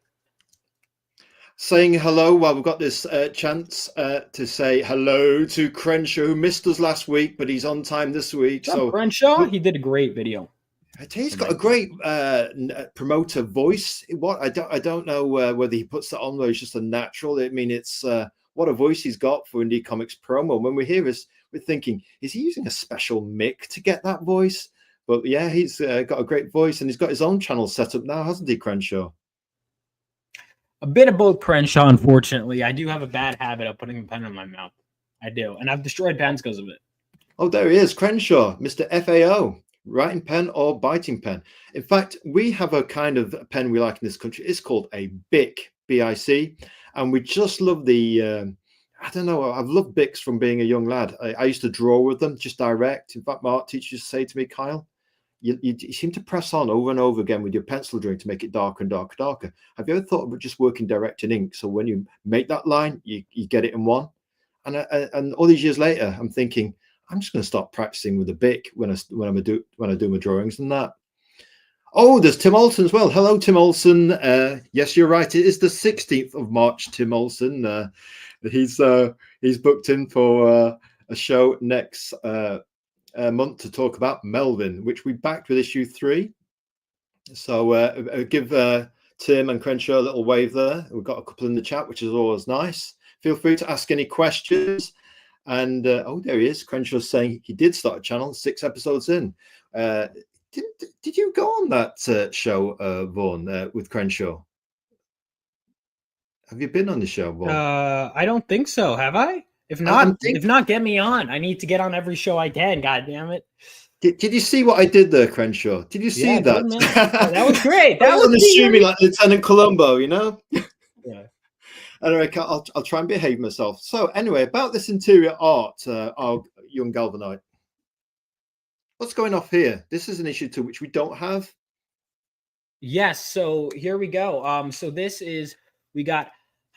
Saying hello while we've got this chance to say hello to Crenshaw, who missed us last week, but he's on time this week. So Crenshaw, he did a great video. I tell you, he's got a great promoter voice. I don't know whether he puts that on, where he's just a natural. I mean, it's what a voice he's got for Indie Comics promo. When we hear this, we're thinking, is he using a special mic to get that voice? But yeah, he's got a great voice, and he's got his own channel set up now, hasn't he, Crenshaw? A bit of both, Crenshaw, unfortunately. I do have a bad habit of putting a pen in my mouth. I do. And I've destroyed pens because of it. Oh, there he is, Crenshaw, Mr. FAO. Writing pen or biting pen. In fact, we have a kind of pen we like in this country. It's called a BIC, B-I-C. And we just love the, I don't know, I've loved BICs from being a young lad. I used to draw with them, just direct. In fact, my art teacher used to say to me, Kyle, you seem to press on over and over again with your pencil drawing to make it darker and darker, darker. Have you ever thought about just working direct in ink? So when you make that line, you get it in one. And all these years later, I'm thinking, I'm just going to start practicing with a BIC when I do my drawings and that. Oh, there's Tim Olsen as well. Hello, Tim Olsen. Yes, you're right. It is the 16th of March. Tim Olsen. He's booked in for a show next month to talk about Melvin, which we backed with issue 3. So give Tim and Crenshaw a little wave there. We've got a couple in the chat, which is always nice. Feel free to ask any questions. And oh, there he is. Crenshaw saying he did start a channel 6 episodes in. Did you go on that show, Vaughn, with Crenshaw? Have you been on the show, Vaughn? I don't think so. Have I? If not, get me on. I need to get on every show I can. God damn it! Did you see what I did there, Crenshaw? Did you see that? Oh, that was great. That was assuming like Lieutenant Columbo, you know. Yeah. Anyway, I'll try and behave myself. So anyway, about this interior art, our young Galvanite. What's going off here? This is an issue 2 which we don't have. Yes. So here we go. So this is, we got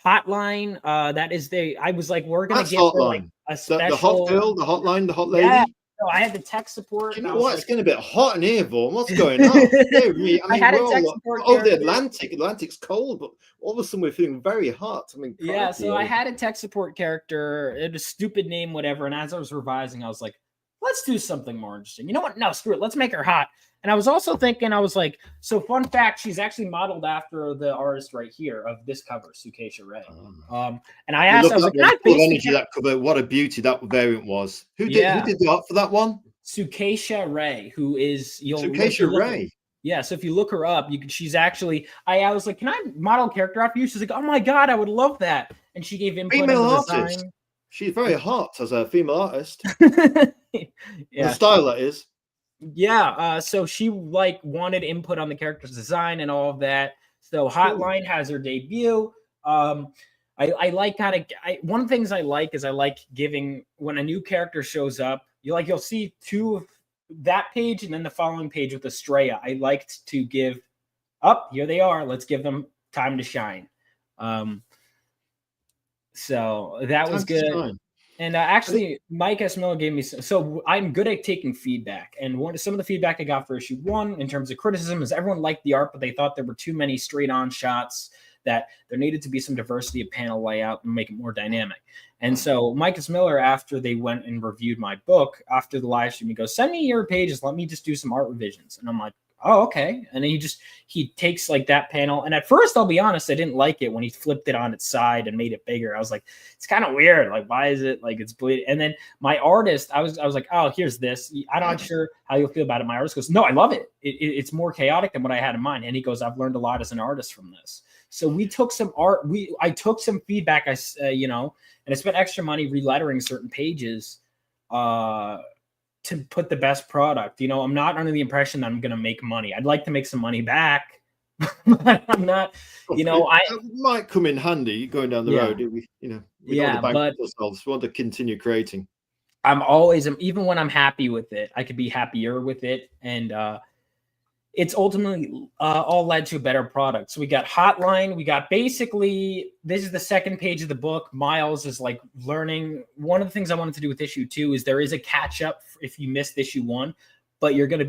Hotline. That is I was like, we're gonna get like a special. The hot girl, the hotline, the hot lady. Yeah. So I had the tech support. You know what? It's getting a bit hot in here, Vaughn. What's going on? I mean, I had a tech support. Oh, the Atlantic. Atlantic's cold, but all of a sudden we're feeling very hot. I mean, yeah. So I had a tech support character. It had a stupid name, whatever. And as I was revising, I was like, let's do something more interesting. You know what? No, screw it. Let's make her hot. And I was also thinking, I was like, so fun fact, she's actually modeled after the artist right here of this cover, Sukesha Ray. And I asked, I was like, that cover, what a beauty that variant was. Who did the art for that one? Sukesha Ray, who is Sukesha Ray. Yeah, so if you look her up, she's actually. I was like, can I model character after you? She's like, oh my god, I would love that. And she gave input. Female artist. Design. She's very hot as a female artist. Yeah, the style that is. Yeah, so she like wanted input on the character's design and all of that. So Hotline has her debut. I like one of the things I like is I like giving when a new character shows up. You'll see 2 of that page and then the following page with Estrella. I liked to give here they are. Let's give them time to shine. So that was good. And actually, Mike S. Miller gave me so I'm good at taking feedback. And some of the feedback I got for issue 1 in terms of criticism is everyone liked the art, but they thought there were too many straight-on shots, that there needed to be some diversity of panel layout and make it more dynamic. And so Mike S. Miller, after they went and reviewed my book, after the live stream, he goes, send me your pages. Let me just do some art revisions. And I'm like, oh, okay. And then he takes like that panel. And at first, I'll be honest, I didn't like it when he flipped it on its side and made it bigger. I was like, it's kind of weird. Like, why is it like it's bleeding? And then my artist, I was like, oh, here's this. I'm not sure how you'll feel about it. My artist goes, no, I love it. It's more chaotic than what I had in mind. And he goes, I've learned a lot as an artist from this. So we took some art. I took some feedback. And I spent extra money relettering certain pages to put the best product. I'm not under the impression that I'm going to make money. I'd like to make some money back, but I'm not. It might come in handy going down the road. We don't want to bank ourselves. We want to continue creating. I'm always, even when I'm happy with it, I could be happier with it, and it's ultimately all led to a better product. So we got Hotline. We got basically, this is the second page of the book. Miles is like learning. One of the things I wanted to do with issue 2 is there is a catch up if you missed issue 1, but you're going to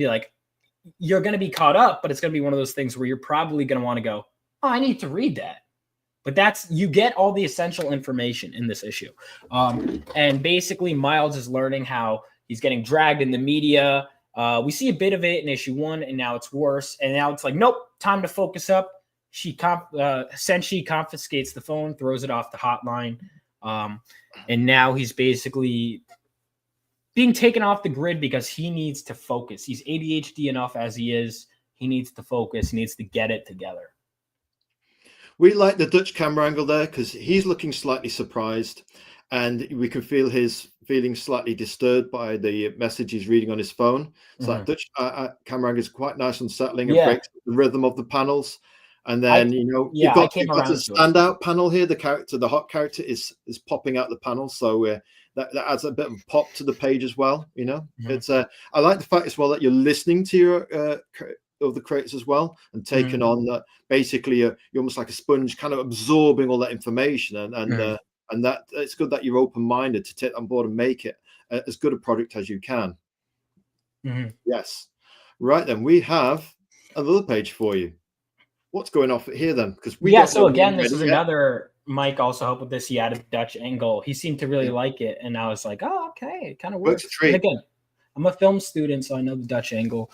be caught up, but it's going to be one of those things where you're probably going to want to go, oh, I need to read that. But you get all the essential information in this issue. And basically Miles is learning how he's getting dragged in the media. We see a bit of it in issue 1, and now it's worse. And now it's like, nope, time to focus up. Senshi confiscates the phone, throws it off the hotline. And now he's basically being taken off the grid because he needs to focus. He's ADHD enough as he is. He needs to focus. He needs to get it together. We like the Dutch camera angle there because he's looking slightly surprised, and we can feel his feeling slightly disturbed by the message he's reading on his phone. So that Dutch camera angle is quite nice and settling and breaks the rhythm of the panels. And then you've got a standout panel here. The hot character is popping out the panel, so that adds a bit of pop to the page as well. It's I like the fact as well that you're listening to your of the creators as well, and taking on that. Basically you're almost like a sponge, kind of absorbing all that information, and that it's good that you're open-minded to take on board and make it as good a product as you can. Yes. Right, then we have another page for you. What's going off here then? Because so again, this is another. Mike also helped with this. He added the Dutch angle. He seemed to really like it, and I was like, oh, okay, it kind of works. And again, I'm a film student, so I know the Dutch angle.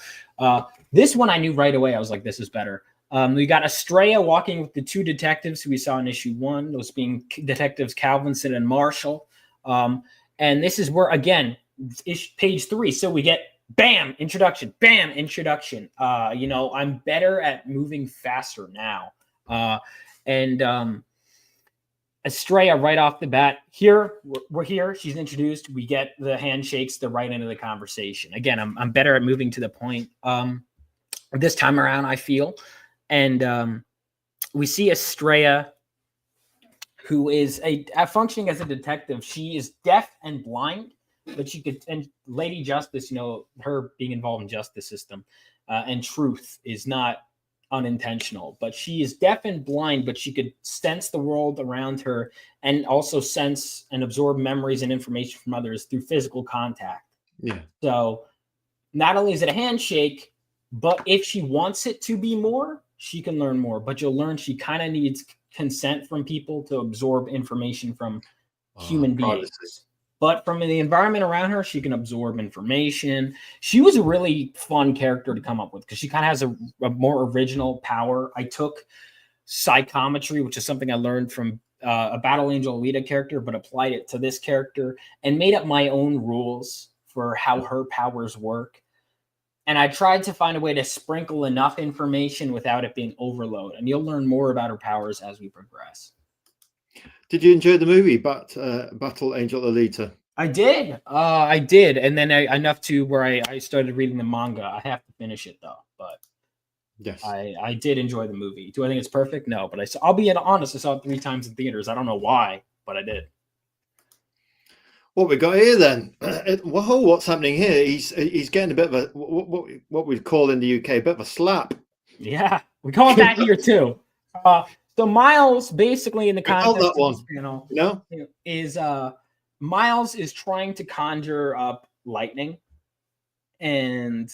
This one I knew right away. I was like, this is better. We got Azrael walking with the 2 detectives who we saw in issue 1, those being detectives Calvinson and Marshall. And this is where, again, page 3. So we get bam, introduction, bam, introduction. I'm better at moving faster now. Azrael right off the bat, we're here. She's introduced. We get the handshakes, the right into the conversation. Again, I'm better at moving to the point this time around, I feel. And we see Azrael, who is functioning as a detective. She is deaf and blind, but and Lady Justice, her being involved in justice system and truth is not unintentional, but she is deaf and blind, but she could sense the world around her and also sense and absorb memories and information from others through physical contact. Yeah. So not only is it a handshake, but if she wants it to be more, she can learn more, but you'll learn she kind of needs consent from people to absorb information from human beings. But from the environment around her, she can absorb information. She was a really fun character to come up with because she kind of has a more original power. I took psychometry, which is something I learned from a Battle Angel Alita character, but applied it to this character and made up my own rules for how her powers work. And I tried to find a way to sprinkle enough information without it being overload. And you'll learn more about her powers as we progress. Did you enjoy the movie, Battle Angel Alita? I did. And then enough to where I started reading the manga. I have to finish it, though. But yes, I did enjoy the movie. Do I think it's perfect? No. But I'll be honest, I saw it 3 times in theaters. I don't know why, but I did. What we got here then? Whoa, what's happening here? He's getting a bit of a what we'd call in the UK a bit of a slap. Yeah, we call it that here too. So Miles, basically in the context of this panel, is Miles is trying to conjure up lightning, and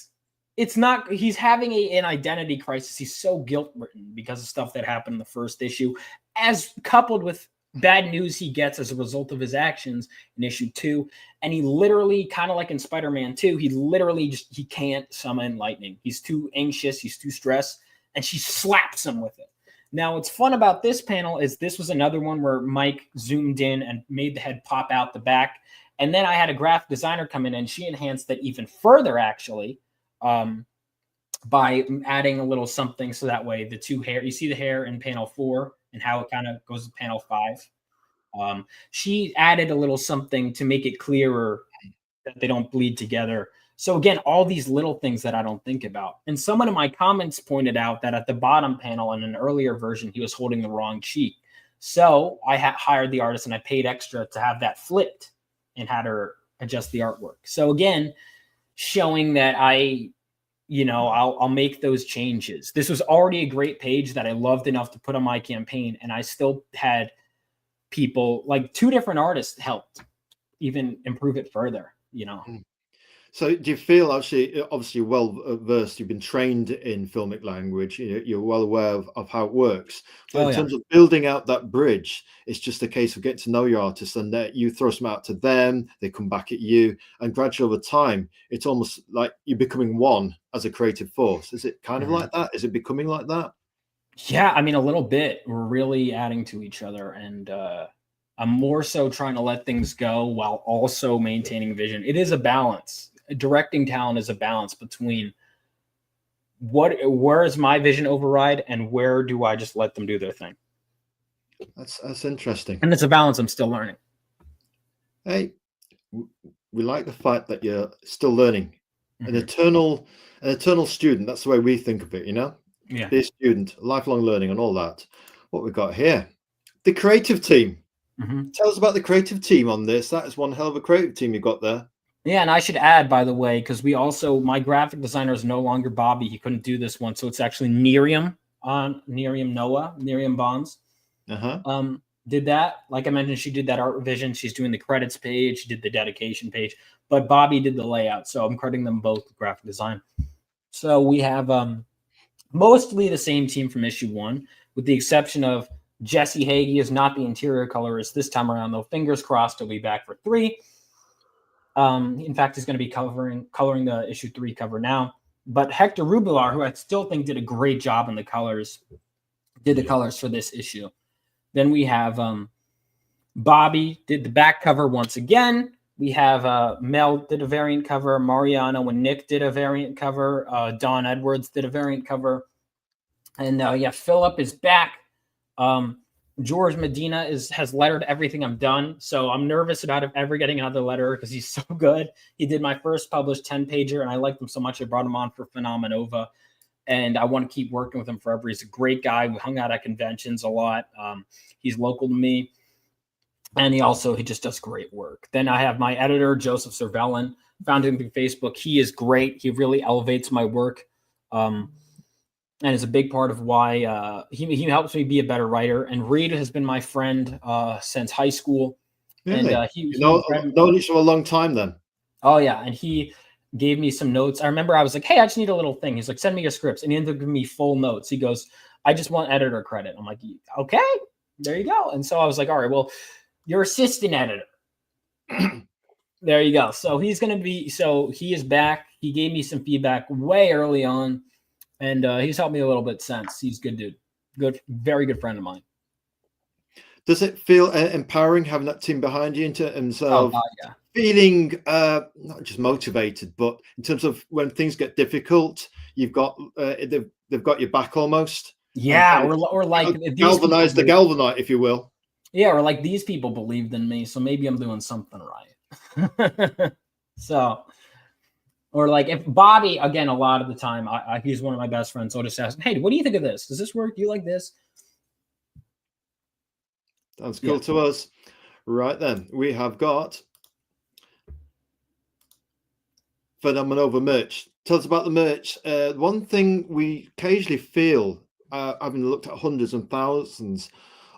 it's not, he's having an identity crisis. He's so guilt-ridden because of stuff that happened in the first issue, as coupled with bad news he gets as a result of his actions in issue 2. And he literally, kind of like in Spider-Man 2, he literally just, he can't summon lightning. He's too anxious, he's too stressed, and she slaps him with it. Now, what's fun about this panel is this was another one where Mike zoomed in and made the head pop out the back. And then I had a graphic designer come in and she enhanced it even further, actually, by adding a little something so that way the two hair, you see the hair in panel 4 and how it kind of goes to panel 5. She added a little something to make it clearer that they don't bleed together. So again, all these little things that I don't think about. And someone in my comments pointed out that at the bottom panel in an earlier version, he was holding the wrong cheek. So I hired the artist and I paid extra to have that flipped and had her adjust the artwork. So again, showing that I'll make those changes. This was already a great page that I loved enough to put on my campaign, and I still had people, like 2 different artists helped even improve it further, So do you feel, actually, obviously well versed, you've been trained in filmic language, you're well aware of how it works, but in terms of building out that bridge, it's just a case of getting to know your artists, and that you throw some out to them, they come back at you, and gradually over time, it's almost like you're becoming one as a creative force. Is it kind of like that? Is it becoming like that? Yeah, I mean, a little bit. We're really adding to each other, and I'm more so trying to let things go while also maintaining vision. It is a balance. Directing talent is a balance between where is my vision override and where do I just let them do their thing. That's interesting, and it's a balance I'm still learning. Hey, we like the fact that you're still learning. An eternal student. That's the way we think of it, Yeah. Be a student, lifelong learning, and all that. What we've got here, the creative team. Tell us about the creative team on this. That is one hell of a creative team you've got there. Yeah, and I should add, by the way, because my graphic designer is no longer Bobby. He couldn't do this one, so it's actually Miriam Bonds. Did that. Like I mentioned, she did that art revision. She's doing the credits page. She did the dedication page, but Bobby did the layout. So I'm crediting them both with graphic design. So we have mostly the same team from issue 1, with the exception of Jesse Hagee is not the interior colorist this time around, though. Fingers crossed he'll be back for 3. In fact, he's going to be coloring the issue 3 cover now. But Hector Rubilar, who I still think did a great job in the colors, did the colors for this issue. Then we have Bobby did the back cover once again. We have Mel did a variant cover. Mariano and Nick did a variant cover. Don Edwards did a variant cover. And Philip is back. George Medina has lettered everything I'm done. So I'm nervous about him ever getting another letter because he's so good. He did my first published 10-pager, and I liked him so much I brought him on for Phenomenova. And I want to keep working with him forever. He's a great guy. We hung out at conventions a lot. He's local to me. And he just does great work. Then I have my editor, Joseph Cervellin. Found him through Facebook. He is great. He really elevates my work. And is a big part of why he helps me be a better writer. And Reed has been my friend since high school. Really? And known each other a long time then. Oh yeah, and he gave me some notes. I remember I was like, "Hey, I just need a little thing." He's like, "Send me your scripts," and he ended up giving me full notes. He goes, "I just want editor credit." I'm like, "Okay, there you go." And so I was like, "All right, well, your assistant editor." There you go. So he is back. He gave me some feedback way early on. And he's helped me a little bit since. He's a good dude. Good, very good friend of mine. Does it feel empowering having that team behind you in terms of feeling not just motivated, but in terms of when things get difficult, you've got they've got your back almost? Yeah, or like galvanize the galvanite, if you will. Yeah, or like these people believed in me, so maybe I'm doing something right. So. Or like if Bobby, again, a lot of the time, he's one of my best friends. So I'll just ask him, "Hey, what do you think of this? Does this work? Do you like this?" Sounds cool to us. Right then, we have got Phenomenova merch. Tell us about the merch. One thing we occasionally feel, having looked at hundreds and thousands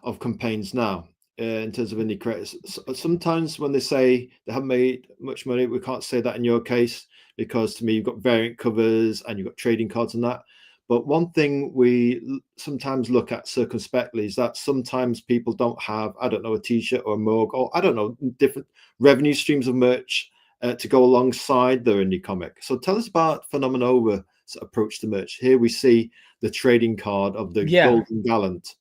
of campaigns now, in terms of indie creators. Sometimes when they say they haven't made much money, we can't say that in your case, because to me, you've got variant covers and you've got trading cards and that. But one thing we sometimes look at circumspectly is that sometimes people don't have, I don't know, a t-shirt or a mug, or I don't know, different revenue streams of merch to go alongside their indie comic. So tell us about Phenomenova's approach to merch. Here we see the trading card of the Golden Gallant.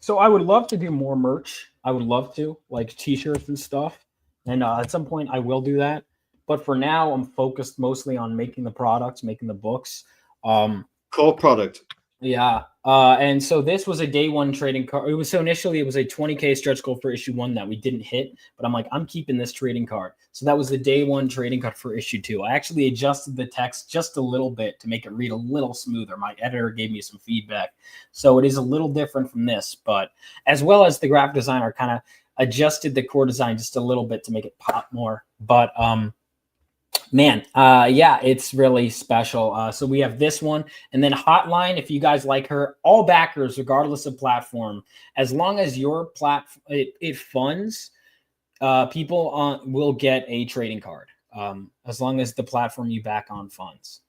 So I would love to do more merch. I would love to, like t-shirts and stuff. And at some point I will do that. But for now, I'm focused mostly on making the products, making the books. Core product. Yeah. And so this was a day one trading card. Initially it was a 20K stretch goal for issue 1 that we didn't hit, but I'm like, I'm keeping this trading card. So that was the day 1 trading card for issue 2. I actually adjusted the text just a little bit to make it read a little smoother. My editor gave me some feedback. So it is a little different from this, but as well as the graphic designer kind of adjusted the core design just a little bit to make it pop more. But, man, yeah, it's really special. So we have this one, and then Hotline. If you guys like her, all backers, regardless of platform, as long as your platform it funds, people will get a trading card. As long as the platform you back on funds.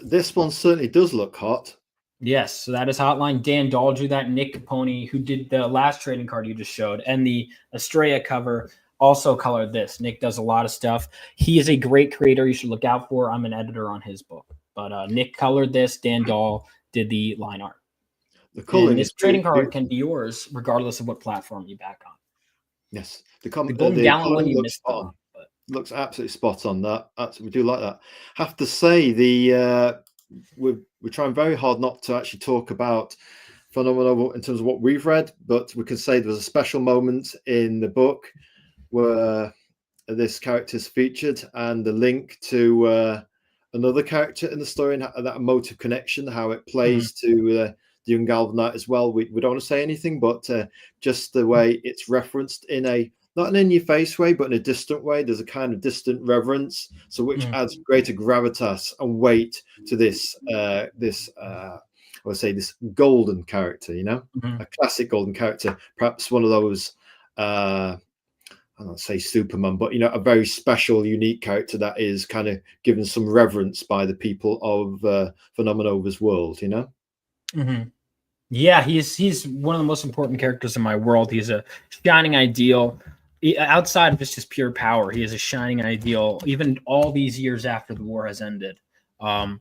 This one certainly does look hot. Yes, so that is Hotline. Dan Dahl drew that. Nick Capone, who did the last trading card you just showed, and the Estrella cover, also colored this. Nick does a lot of stuff. He is a great creator you should look out for. I'm an editor on his book. But Nick colored this. Dan Dahl did the line art. The coloring, this trading card can be yours regardless of what platform you back on. Yes. The Golden Gallant one you missed on. Looks absolutely spot on. That we do like that. Have to say we're trying very hard not to actually talk about Phenomenova in terms of what we've read, but we can say there was a special moment in the book where this character is featured, and the link to another character in the story, and that emotive connection, how it plays to the young Galvanite as well. We don't want to say anything, but just the way it's referenced in a not an in-your-face way, but in a distant way. There's a kind of distant reverence, so which adds greater gravitas and weight to this I would say this golden character. A classic golden character, perhaps one of those. I don't say Superman, but a very special, unique character that is kind of given some reverence by the people of Phenomenova's world. Yeah, he's one of the most important characters in my world. He's a shining ideal. Outside of just his pure power, he is a shining ideal, even all these years after the war has ended. That's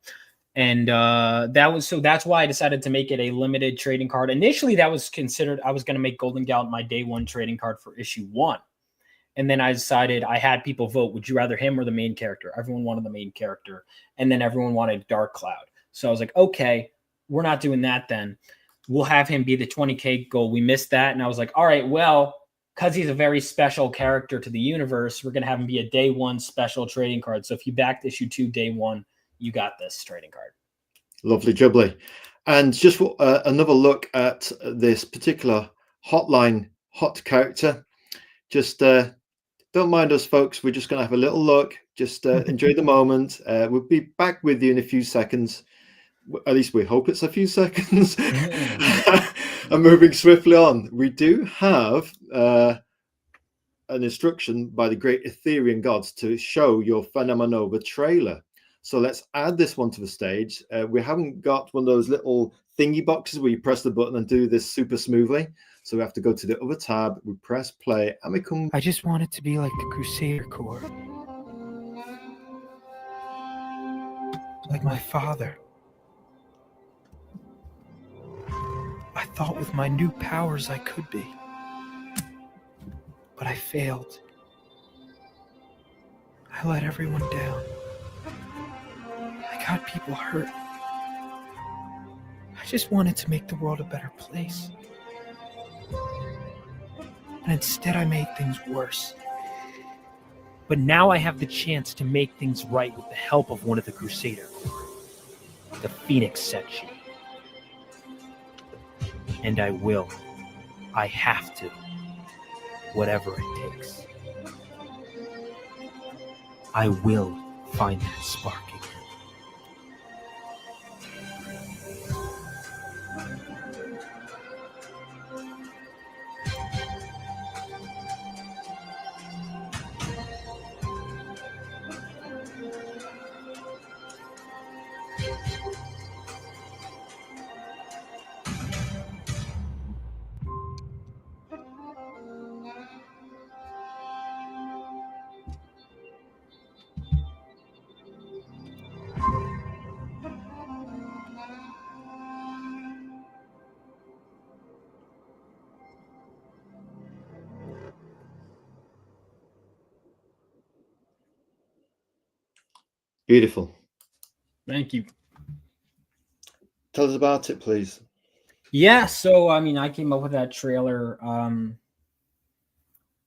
why I decided to make it a limited trading card. Initially, that was considered, I was going to make Golden Gallant my day 1 trading card for issue 1. And then I decided, I had people vote, would you rather him or the main character? Everyone wanted the main character. And then everyone wanted Dark Cloud. So I was like, okay, we're not doing that then. We'll have him be the 20K goal. We missed that. And I was like, all right, well, because he's a very special character to the universe, we're going to have him be a day 1 special trading card. So if you backed issue 2 day 1, you got this trading card. Lovely jubbly. And just another look at this particular hotline hot character. Just don't mind us, folks. We're just going to have a little look. Just enjoy the moment. We'll be back with you in a few seconds. At least we hope it's a few seconds. And moving swiftly on, we do have an instruction by the great Etherean gods to show your Phenomenova trailer. So let's add this one to the stage. We haven't got one of those little thingy boxes where you press the button and do this super smoothly. So we have to go to the other tab, we press play, and we come... I just want it to be like the Crusader Corps. Like my father. I thought with my new powers I could be. But I failed. I let everyone down. I got people hurt. I just wanted to make the world a better place. And instead I made things worse. But now I have the chance to make things right with the help of one of the Crusader Corps. The Phoenix section. And I will. I have to. Whatever it takes. I will find that spark again. Beautiful. Thank you. Tell us about it, please. Yeah, so I mean, I came up with that trailer.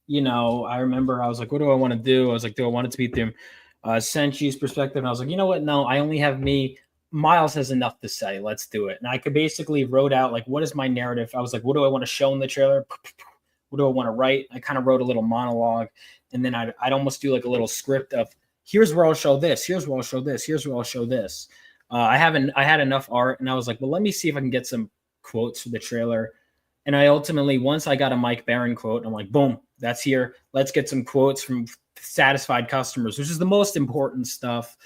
You know, I remember I was like, what do I want to do? I was like, do I want it to be through Senchi's perspective? And I was like, you know what? No, I only have me. Miles has enough to say. Let's do it. And I could basically wrote out like, what is my narrative? I was like, what do I want to show in the trailer? What do I want to write? I kind of wrote a little monologue, and then I'd almost do like a little script of here's where I'll show this, here's where I'll show this, here's where I'll show this. I had enough art, and I was like, well, let me see if I can get some quotes for the trailer. And I ultimately, once I got a Mike Barron quote, I'm like, boom, that's here. Let's get some quotes from satisfied customers, which is the most important stuff.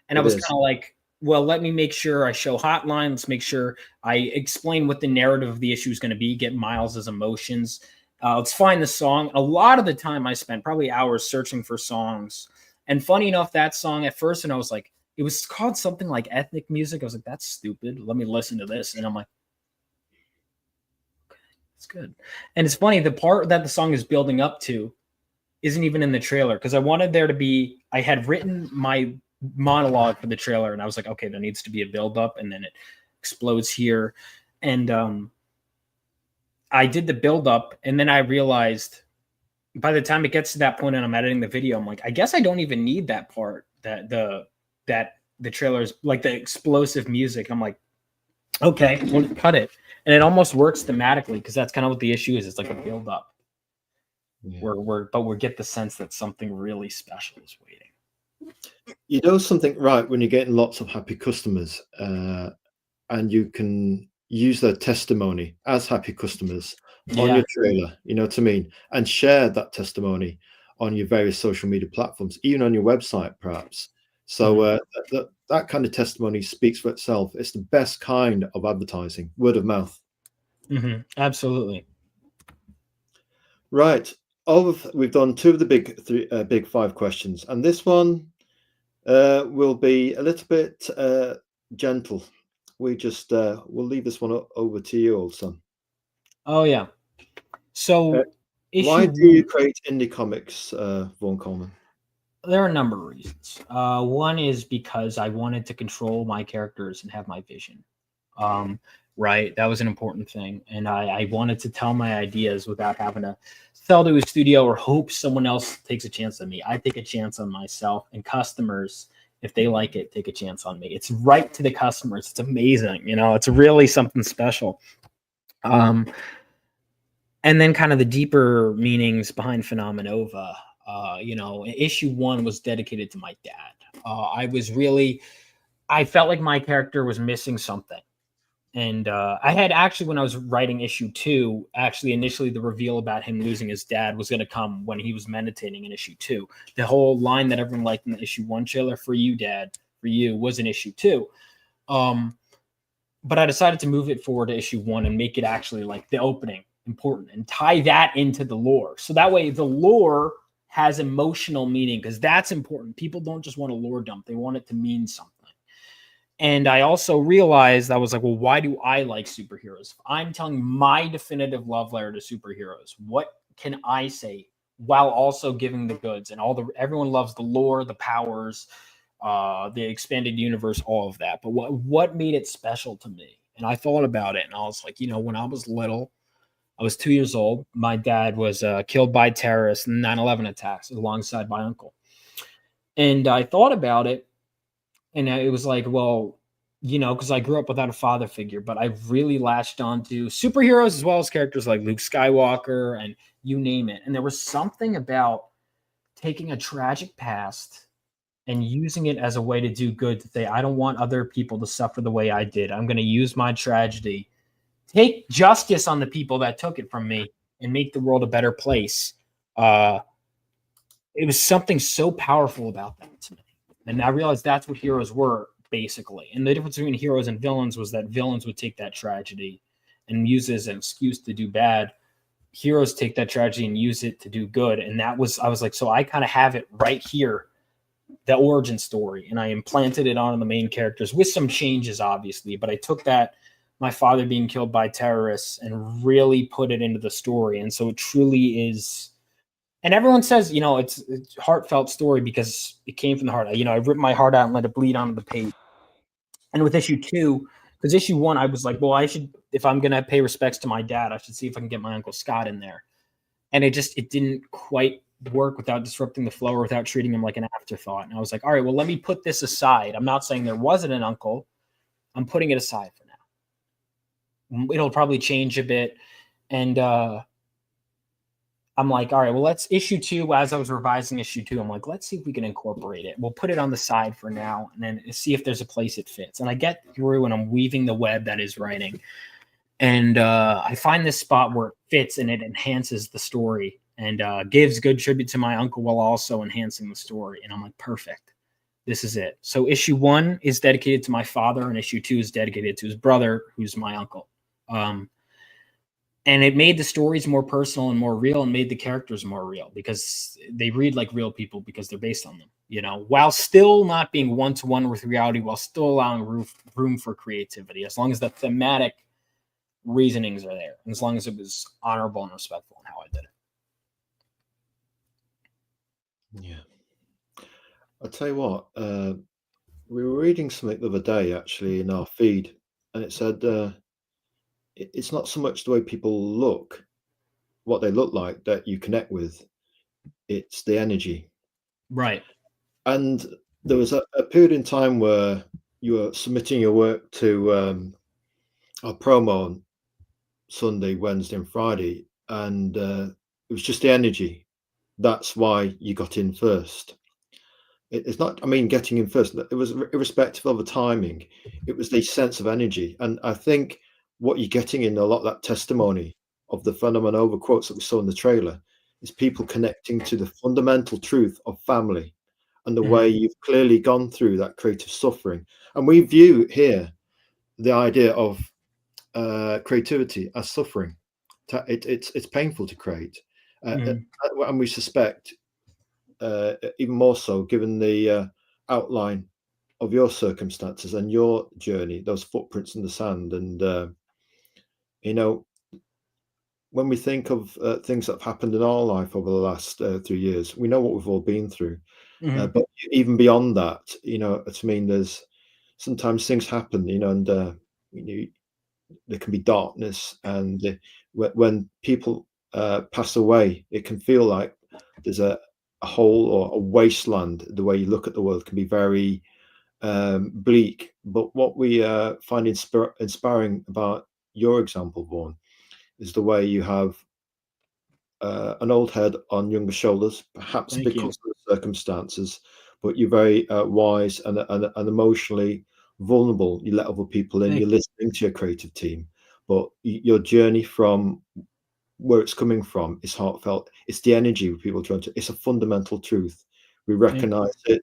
And I was kind of like, well, let me make sure I show hotline. Let's make sure I explain what the narrative of the issue is going to be, get Miles's emotions. Let's find the song. A lot of the time I spent probably hours searching for songs. And funny enough, that song at first, and I was like, it was called something like ethnic music. I was like, that's stupid. Let me listen to this. And I'm like, okay, it's good. And it's funny, the part that the song is building up to isn't even in the trailer, because I wanted there to be, I had written my monologue for the trailer, and I was like, okay, there needs to be a build up, and then it explodes here. And I did the build up, and then I realized by the time it gets to that point and I'm editing the video, I'm like, I guess I don't even need that part, that the trailer is like the explosive music. I'm like, okay, we'll cut it. And it almost works thematically, because that's kind of what the issue is. It's like a build up. Yeah. But we get the sense that something really special is waiting. You know something, right, when you're getting lots of happy customers, and you can use their testimony as happy customers on your trailer, you know what I mean, and share that testimony on your various social media platforms, even on your website perhaps. So that kind of testimony speaks for itself. It's the best kind of advertising, word of mouth. Absolutely. Right. We've done two of the big five questions, and this one will be a little bit gentle. We'll leave this one over to you, old son. Oh yeah. So why do you create indie comics, Vaughn Coleman? There are a number of reasons. One is because I wanted to control my characters and have my vision. Right, that was an important thing, and I wanted to tell my ideas without having to sell to a studio or hope someone else takes a chance on me. I take a chance on myself, and customers, if they like it, take a chance on me. It's right to the customers. It's amazing, you know. It's really something special. And then kind of the deeper meanings behind Phenomenova. You know, issue 1 was dedicated to my dad. I felt like my character was missing something. And I had actually, when I was writing issue 2, actually initially the reveal about him losing his dad was going to come when he was meditating in issue 2. The whole line that everyone liked in the issue 1 trailer, for you, Dad, for you, was in issue 2. But I decided to move it forward to issue 1 and make it actually like the opening important and tie that into the lore. So that way the lore has emotional meaning, because that's important. People don't just want a lore dump. They want it to mean something. And I also realized, I was like, well, why do I like superheroes? I'm telling my definitive love letter to superheroes. What can I say while also giving the goods? And everyone loves the lore, the powers, the expanded universe, all of that. But what made it special to me? And I thought about it, and I was like, you know, when I was little, I was 2 years old. My dad was killed by terrorists in 9/11 attacks alongside my uncle. And I thought about it, and it was like, well, you know, because I grew up without a father figure, but I really latched on to superheroes as well as characters like Luke Skywalker and you name it. And there was something about taking a tragic past and using it as a way to do good, to say, I don't want other people to suffer the way I did. I'm going to use my tragedy, take justice on the people that took it from me, and make the world a better place. It was something so powerful about that to me. And I realized that's what heroes were, basically. And the difference between heroes and villains was that villains would take that tragedy and use it as an excuse to do bad. Heroes take that tragedy and use it to do good. And I was like, so I kind of have it right here, the origin story. And I implanted it on the main characters with some changes, obviously. But I took that, my father being killed by terrorists, and really put it into the story. And so it truly is. And everyone says, you know, it's a heartfelt story because it came from the heart. You know, I ripped my heart out and let it bleed onto the page. And with issue 2, because issue 1, I was like, well, I should, if I'm going to pay respects to my dad, I should see if I can get my Uncle Scott in there. And it didn't quite work without disrupting the flow or without treating him like an afterthought. And I was like, all right, well, let me put this aside. I'm not saying there wasn't an uncle. I'm putting it aside for now. It'll probably change a bit. And I'm like, all right, well, let's issue 2. As I was revising issue 2, I'm like, let's see if we can incorporate it. We'll put it on the side for now and then see if there's a place it fits. And I get through and I'm weaving the web that is writing. And I find this spot where it fits and it enhances the story and gives good tribute to my uncle while also enhancing the story. And I'm like, perfect. This is it. So issue 1 is dedicated to my father and issue 2 is dedicated to his brother, who's my uncle. And it made the stories more personal and more real and made the characters more real because they read like real people because they're based on them, you know, while still not being one-to-one with reality, while still allowing room for creativity, as long as the thematic reasonings are there and as long as it was honorable and respectful in how I did it. Yeah. I'll tell you what, we were reading something the other day actually in our feed, and it said it's not so much the way people look, what they look like that you connect with, it's the energy. Right. And there was a period in time where you were submitting your work to our promo on Sunday, Wednesday, and Friday, and it was just the energy. That's why you got in first. It's not, I mean, getting in first. It was irrespective of the timing. It was the sense of energy, and I think what you're getting in a lot of that testimony of the Phenomenova quotes that we saw in the trailer is people connecting to the fundamental truth of family and the way you've clearly gone through that creative suffering. And we view here the idea of creativity as suffering. It's painful to create, and we suspect even more so given the outline of your circumstances and your journey, those footprints in the sand. And you know, when we think of things that have happened in our life over the last 3 years, we know what we've all been through. But even beyond that, you know, I mean, there's sometimes things happen, you know, and you know, there can be darkness, and when people pass away, it can feel like there's a hole or a wasteland. The way you look at the world can be very bleak. But what we find inspiring about your example, Vaughn, is the way you have an old head on younger shoulders, perhaps because of the circumstances, but you're very wise and emotionally vulnerable. You let other people in, you're listening to your creative team, but your journey from where it's coming from is heartfelt. It's the energy of people trying to, it's a fundamental truth. We recognize it.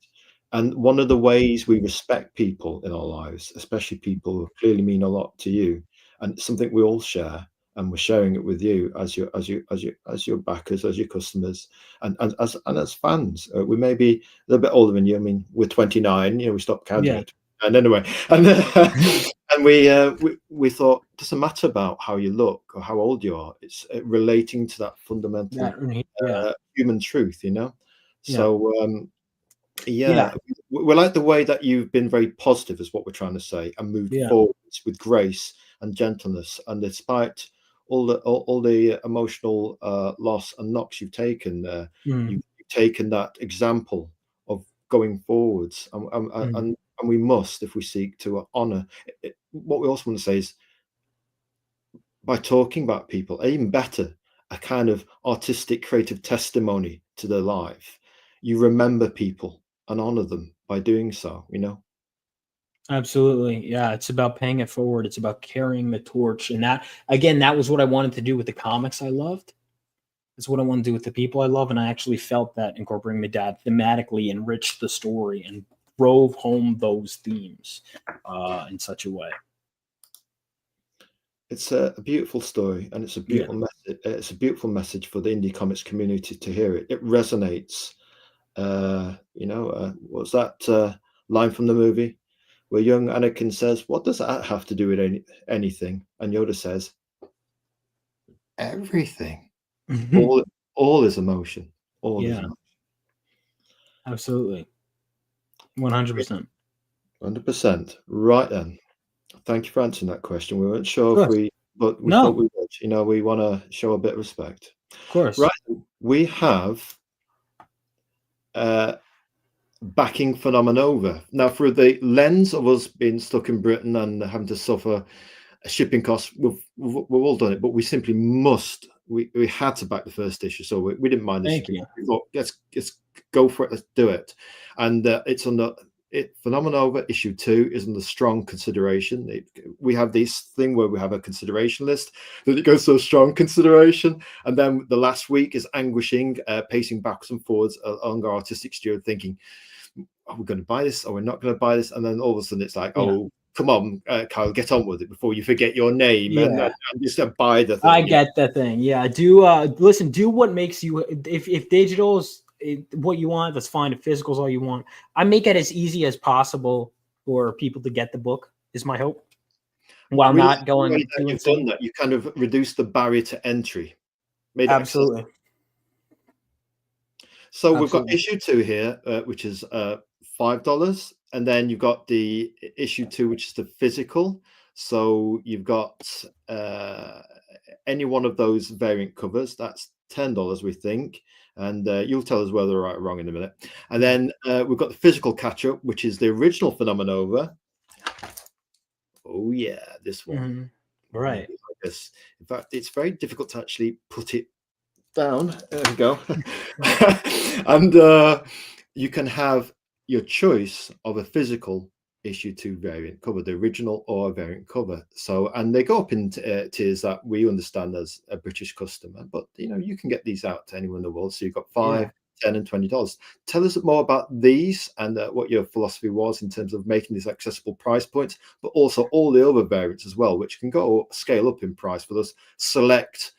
And one of the ways we respect people in our lives, especially people who clearly mean a lot to you, and it's something we all share, and we're sharing it with you as your backers, as your customers, and as fans. We may be a little bit older than you. I mean, we're 29. You know, we stopped counting. And anyway, and and we thought it doesn't matter about how you look or how old you are. It's relating to that fundamental human truth, you know. So we like the way that you've been very positive, is what we're trying to say, and moved forward with grace and gentleness. And despite all the emotional loss and knocks you've taken, you've taken that example of going forwards, and we must, if we seek to honor it. What we also want to say is, by talking about people, even better, a kind of artistic, creative testimony to their life, you remember people and honor them by doing so, you know. Absolutely. Yeah, it's about paying it forward. It's about carrying the torch. And that, again, that was what I wanted to do with the comics I loved. It's what I want to do with the people I love. And I actually felt that incorporating my dad thematically enriched the story and drove home those themes in such a way. It's a beautiful story, and it's a beautiful message. It's a beautiful message for the indie comics community to hear it. It resonates. You know, what's that line from the movie where young Anakin says, "What does that have to do with anything?" And Yoda says, "Everything. All is emotion. all as Yeah. much. Absolutely. 100%. 100%. Right then. Thank you for answering that question. We weren't sure if Of course. but we No. thought we would. You know, we want to show a bit of respect. Of course. Right. We have backing Phenomenova. Now, through the lens of us being stuck in Britain and having to suffer shipping costs, we've all done it, but we simply must. We had to back the first issue, so we didn't mind the Thank shipping. you. We thought, let's go for it. Let's do it. And it's on the Phenomenova issue 2 is under strong consideration. We have this thing where we have a consideration list, then it goes to a strong consideration, and then the last week is anguishing, pacing backwards and forwards along our artistic studio, thinking, are we going to buy this or we're not going to buy this? And then all of a sudden it's like, oh, come on, Kyle, get on with it before you forget your name and just buy the thing. I get the thing. Yeah. Listen, do what makes you, if digital is what you want, that's fine. If physical is all you want, I make it as easy as possible for people to get the book, is my hope. While Really, not going too you've done that. You kind of reduced the barrier to entry. Made it Absolutely. accessible. So we've got issue 2 here, which is $5, and then you've got the issue 2, which is the physical. So you've got any one of those variant covers. That's $10, we think, and you'll tell us whether right or wrong in a minute. And then we've got the physical catch-up, which is the original Phenomenova. Oh yeah, this one. Right. In fact, it's very difficult to actually put it down. There we go. And you can have your choice of a physical issue 2 variant cover, the original or a variant cover. So, and they go up in tiers that we understand as a British customer, but you know, you can get these out to anyone in the world. So you've got $5, $10, and $20. Tell us more about these and what your philosophy was in terms of making these accessible price points, but also all the other variants as well, which can go scale up in price for those select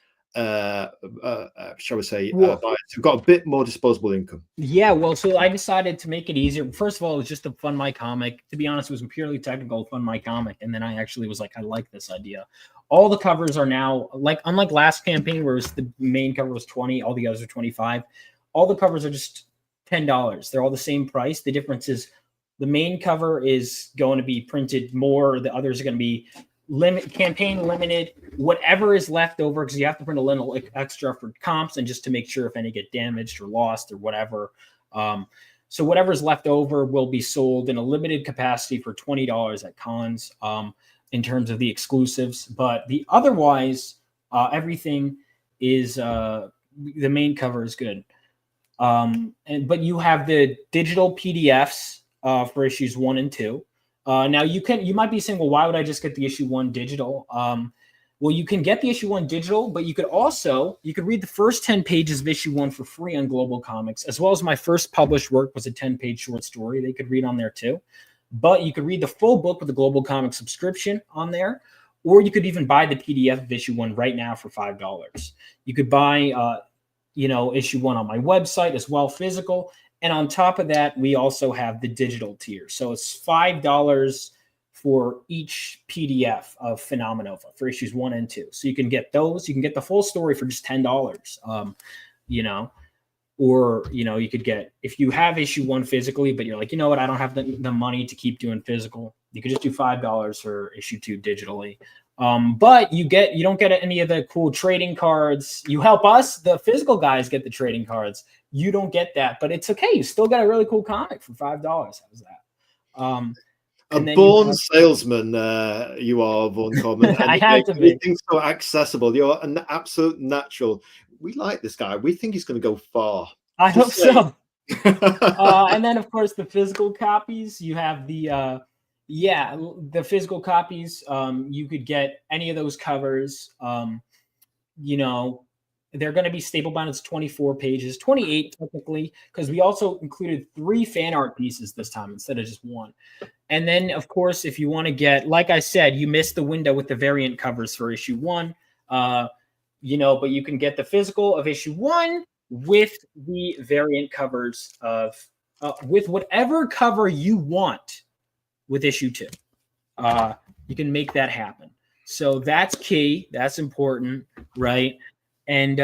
shall we say, buyers who've got a bit more disposable income. Yeah, well, so I decided to make it easier. First of all, it was just to fund my comic. To be honest, it was purely technical, fund my comic. And then I actually was like, I like this idea. All the covers are now, like, unlike last campaign, where the main cover was 20, all the others are 25. All the covers are just $10. They're all the same price. The difference is the main cover is going to be printed more. The others are going to be campaign limited, whatever is left over, because you have to print a little extra for comps and just to make sure if any get damaged or lost or whatever. So whatever's left over will be sold in a limited capacity for $20 at cons in terms of the exclusives. But the otherwise, everything is the main cover is good. But you have the digital PDFs for issues 1 and 2. Now you might be saying, well, why would I just get the issue 1 digital? Well, you can get the issue 1 digital, but you could read the first 10 pages of issue 1 for free on Global Comics, as well as my first published work was a 10-page short story. They could read on there too. But you could read the full book with the Global Comics subscription on there, or you could even buy the PDF of issue 1 right now for $5. You could buy, issue 1 on my website as well, physical. And on top of that, we also have the digital tier. So it's $5 for each PDF of Phenomenova for issues 1 and 2. So you can get those. You can get the full story for just $10. Or you could get, if you have issue 1 physically, but you're like, you know what, I don't have the money to keep doing physical. You could just do $5 for issue 2 digitally. But you don't get any of the cool trading cards. You help us, the physical guys, get the trading cards. You don't get that, but it's okay. You still got a really cool comic for $5. How's that? A born salesman, you are, Vaughn Coleman. I had to be. Everything's so accessible. You're an absolute natural. We like this guy. We think he's going to go far. I hope so. And then, of course, the physical copies. You have the physical copies. You could get any of those covers. They're going to be staple bound. It's 24 pages, 28 technically, because we also included 3 fan art pieces this time instead of just 1. And then, of course, if you want to get, like I said, you missed the window with the variant covers for issue 1, but you can get the physical of issue 1 with the variant covers of, with whatever cover you want with issue 2. You can make that happen. So that's key. That's important, right? And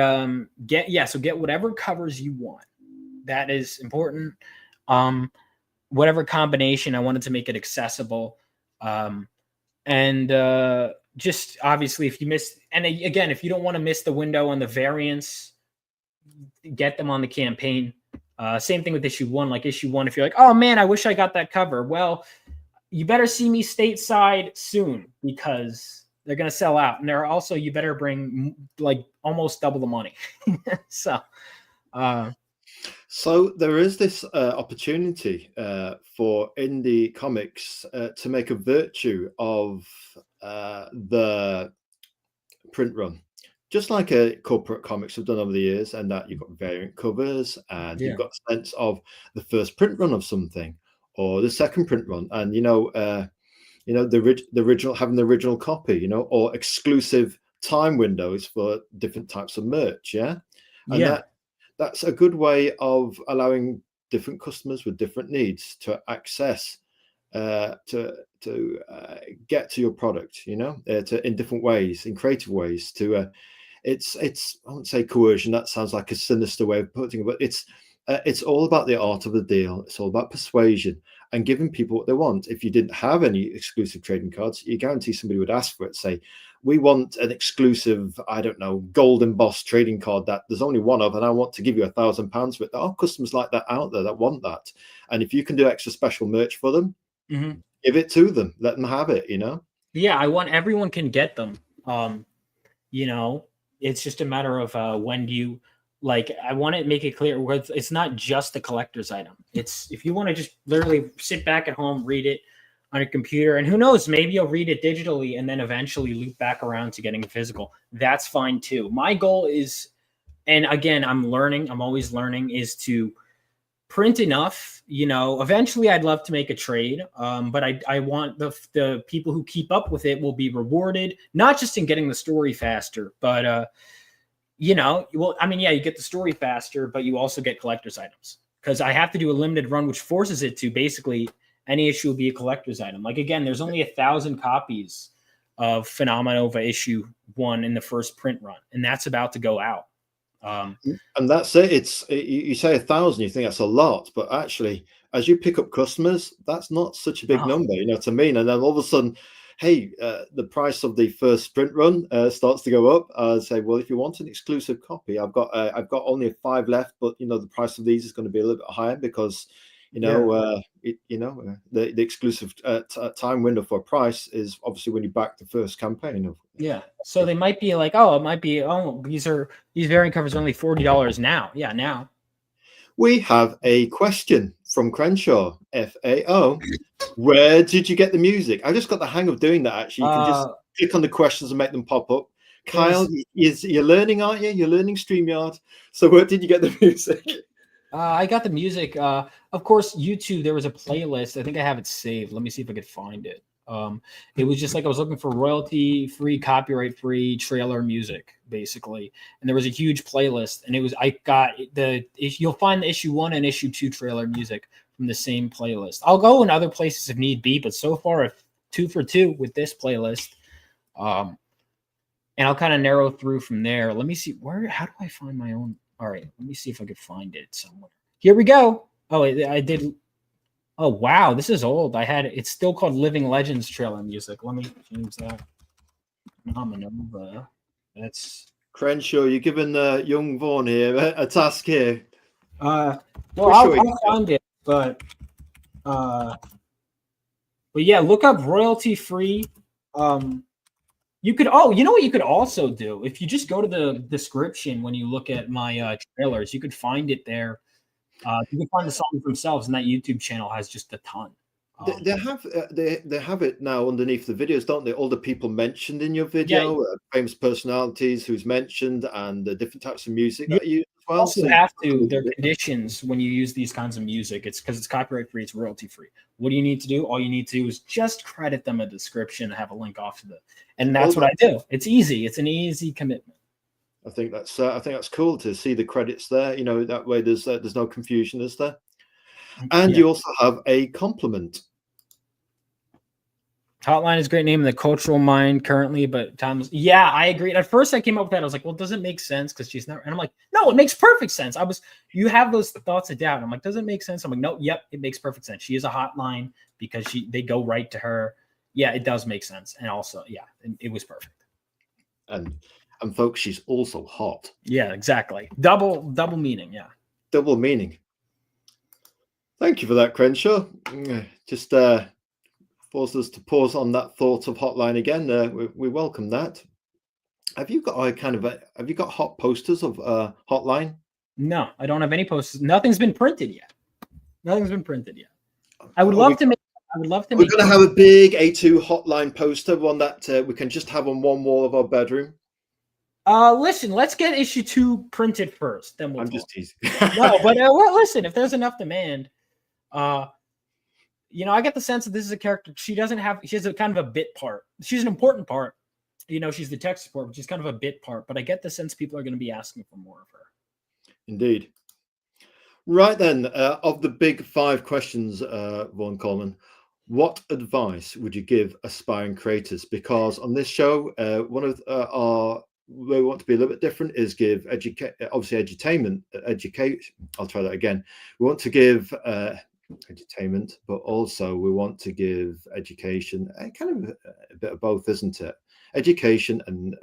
get whatever covers you want. That is important. Whatever combination, I wanted to make it accessible. And just obviously, if you miss, and again, if you don't want to miss the window on the variants, get them on the campaign. Same thing with issue 1. Like issue 1, if you're like, oh man, I wish I got that cover. Well, you better see me stateside soon because they're going to sell out. And they're also, you better bring like almost double the money. So there is this opportunity for indie comics to make a virtue of the print run, just like corporate comics have done over the years, and that you've got variant covers and you've got a sense of the first print run of something or the second print run, and the original, having the original copy, or exclusive time windows for different types of merch. And that's a good way of allowing different customers with different needs to access to get to your product, in different ways, in creative ways. It's I won't say coercion, that sounds like a sinister way of putting it, but it's all about the art of the deal. It's all about persuasion and giving people what they want. If you didn't have any exclusive trading cards, you guarantee somebody would ask for it. Say, we want an exclusive, I don't know, gold embossed trading card that there's only one of, and I want to give you £1,000 for it. There are customers like that out there that want that. And if you can do extra special merch for them, give it to them. Let them have it, Yeah, I want everyone can get them. It's just a matter of when do you, like, I want to make it clear where it's not just a collector's item. It's if you want to just literally sit back at home, read it on your computer, and who knows, maybe you'll read it digitally and then eventually loop back around to getting a physical. That's fine too. My goal is, and again, I'm always learning, is to print enough. Eventually I'd love to make a trade, but I want the people who keep up with it will be rewarded, not just in getting the story faster, but you get the story faster, but you also get collector's items, because I have to do a limited run, which forces it to basically any issue will be a collector's item. Like, again, there's only 1,000 copies of Phenomenova issue 1 in the first print run, and that's about to go out. And that's it. You say 1,000, you think that's a lot, but actually, as you pick up customers, that's not such a big number. You know what I mean? And then all of a sudden, hey, the price of the first sprint run starts to go up. I say, well, if you want an exclusive copy, I've got only 5 left, but the price of these is going to be a little bit higher because the exclusive time window for a price is obviously when you back the first campaign. So they might be like, these variant covers are only $40 now. Yeah, now. We have a question from Crenshaw, FAO. Where did you get the music? I just got the hang of doing that, actually. You can just click on the questions and make them pop up. Kyle, you're learning, aren't you? You're learning StreamYard. So where did you get the music? I got the music. Of course, YouTube, there was a playlist. I think I have it saved. Let me see if I could find it. It was just like I was looking for royalty-free, copyright-free trailer music, basically. And there was a huge playlist. And you'll find the issue 1 and issue 2 trailer music from the same playlist. I'll go in other places if need be, but so far, 2 for 2 with this playlist. And I'll kind of narrow through from there. Let me see how do I find my own? All right, let me see if I could find it somewhere. Here we go. Oh, I did. Oh, wow, this is old. It's still called Living Legends trailer music. Let me change that. Phenomenova. That's Crenshaw. You're giving young Vaughn here a task here. I'll find it, but yeah, look up royalty free. You could, you know what you could also do? If you just go to the description when you look at my trailers, you could find it there. You can find the songs themselves, and that YouTube channel has just a ton. They have it now underneath the videos, don't they? All the people mentioned in your video, famous personalities who's mentioned, and the different types of music that you use as well. Also have to. There are conditions when you use these kinds of music. It's because it's copyright free, it's royalty free. What do you need to do? All you need to do is just credit them a description and have a link off to and that's what I do. It's easy. It's an easy commitment. I think that's cool to see the credits there. That way there's no confusion, is there? And you also have a compliment. Hotline is a great name in the cultural mind currently, but Tom's, yeah, I agree. At first I came up with that. I was like, well, does it make sense? Because she's not, and I'm like, no, it makes perfect sense. You have those thoughts of doubt. I'm like, does it make sense? I'm like, no, yep, it makes perfect sense. She is a hotline because they go right to her. Yeah, it does make sense. And also, yeah, it was perfect. And folks, she's also hot. Yeah, exactly. Double meaning. Yeah. Double meaning. Thank you for that, Crenshaw. Just forced us to pause on that thought of hotline again. We welcome that. Have you got have you got hot posters of hotline? No, I don't have any posters. Nothing's been printed yet. I would love to make. We're going to have a big A2 hotline poster, one that we can just have on one wall of our bedroom. Listen, let's get issue 2 printed first. Then we'll. I'm just teasing. No, but listen, if there's enough demand, you know, I get the sense that this is a character. She has a kind of a bit part. She's an important part. You know, she's the tech support, but she's kind of a bit part. But I get the sense people are going to be asking for more of her. Indeed. Right then, of the big 5 questions, Vaughn Coleman, what advice would you give aspiring creators? Because on this show, one of our where we want to be a little bit different is give edutainment. I'll try that again. We want to give edutainment, but also we want to give education. Kind of a bit of both, isn't it? Education and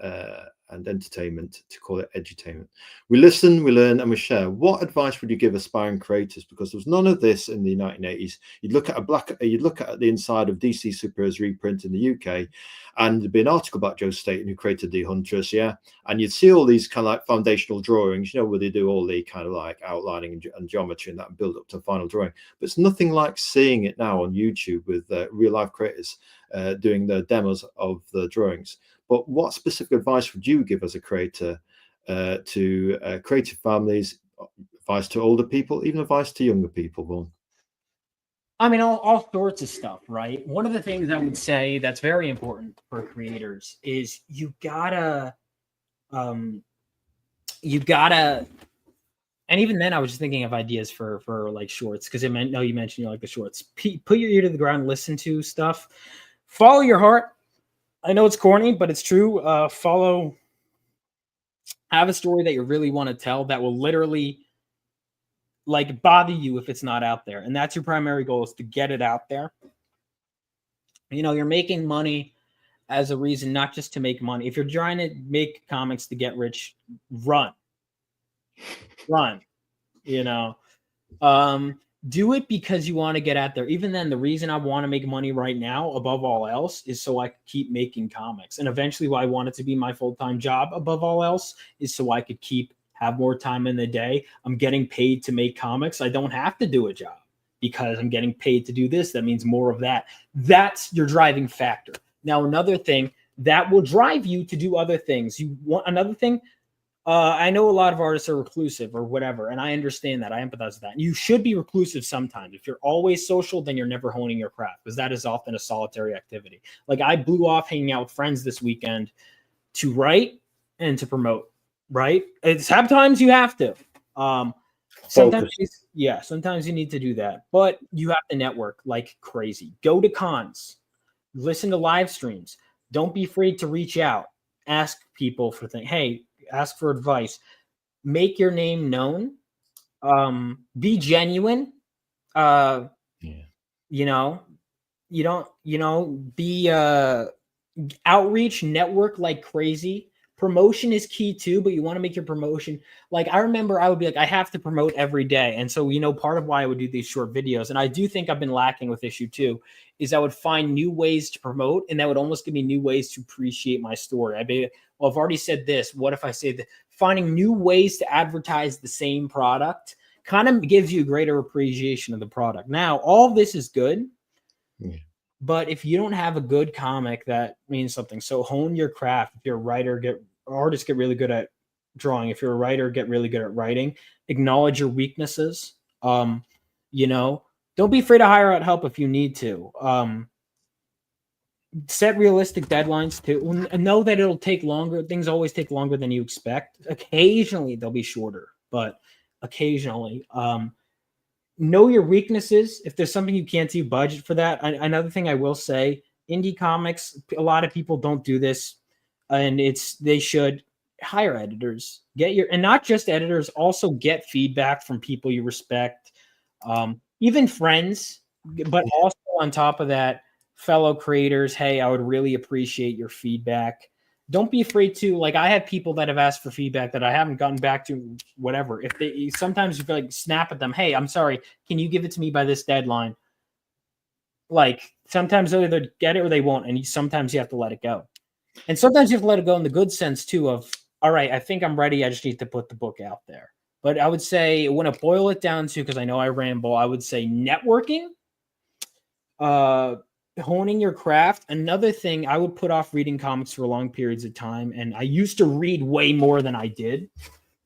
entertainment, to call it edutainment. We listen, we learn, and we share. What advice would you give aspiring creators? Because there was none of this in the 1980s. You'd look at the inside of DC Superheroes reprint in the UK, and there'd be an article about Joe Staton, who created the Huntress, yeah, and you'd see all these kind of like foundational drawings, you know, where they do all the kind of like outlining and geometry and that, and build up to final drawing. But it's nothing like seeing it now on YouTube with real life creators doing the demos of the drawings. But what specific advice would you give as a creator to creative families, advice to older people, even advice to younger people, Vaughn? I mean, all sorts of stuff, right? One of the things I would say that's very important for creators is you gotta, and even then I was just thinking of ideas for like shorts, because you mentioned you like the shorts. Put your ear to the ground, listen to stuff, follow your heart. I know it's corny, but it's true. Have a story that you really want to tell that will literally like bother you if it's not out there. And that's your primary goal, is to get it out there. You know, you're making money as a reason, not just to make money. If you're trying to make comics to get rich, run, you know, do it because you want to get out there. Even then, the reason I want to make money right now, above all else, is so I could keep making comics. And eventually why I want it to be my full-time job above all else is so I could have more time in the day. I'm getting paid to make comics. I don't have to do a job because I'm getting paid to do this. That means more of that. That's your driving factor. Now, another thing that will drive you to do other things. You want another thing? I know a lot of artists are reclusive or whatever, and I understand that. I empathize with that. You should be reclusive sometimes. If you're always social, then you're never honing your craft, because that is often a solitary activity. Like, I blew off hanging out with friends this weekend to write and to promote, right? Sometimes you have to. Sometimes you need to do that, but you have to network like crazy. Go to cons, listen to live streams. Don't be afraid to reach out, ask people for things. Hey, ask for advice, make your name known, be genuine. You know, you don't, be outreach, network like crazy. Promotion is key too, but you want to make your promotion. Like, I remember I would be like, I have to promote every day. And so, you know, part of why I would do these short videos, and I do think I've been lacking with issue 2, is I would find new ways to promote, and that would almost give me new ways to appreciate my story. I'd be, well, I've already said this. What if I say that? Finding new ways to advertise the same product kind of gives you a greater appreciation of the product. Now, all this is good. Yeah. But if you don't have a good comic, that means something. So hone your craft. If you're a writer, artists get really good at drawing. If you're a writer, get really good at writing. Acknowledge your weaknesses. You know, don't be afraid to hire out help if you need to. Set realistic deadlines too. Know that it'll take longer. Things always take longer than you expect. Occasionally they'll be shorter, but occasionally. Know your weaknesses. If there's something you can't do, budget for that. Another thing I will say indie comics, a lot of people don't do this, and they should hire editors, and not just editors, also get feedback from people you respect, even friends, but also on top of that, fellow creators. Hey, I would really appreciate your feedback. Don't be afraid to, like, I have people that have asked for feedback that I haven't gotten back to, whatever. If they, sometimes you feel like snap at them, hey, I'm sorry, can you give it to me by this deadline? Like, sometimes they'll either get it or they won't, and sometimes you have to let it go. And sometimes you have to let it go in the good sense too of, all right, I think I'm ready, I just need to put the book out there. But I would say, when I boil it down to, because I know I ramble, I would say networking, honing your craft. Another thing, I would put off reading comics for long periods of time, and I used to read way more than I did,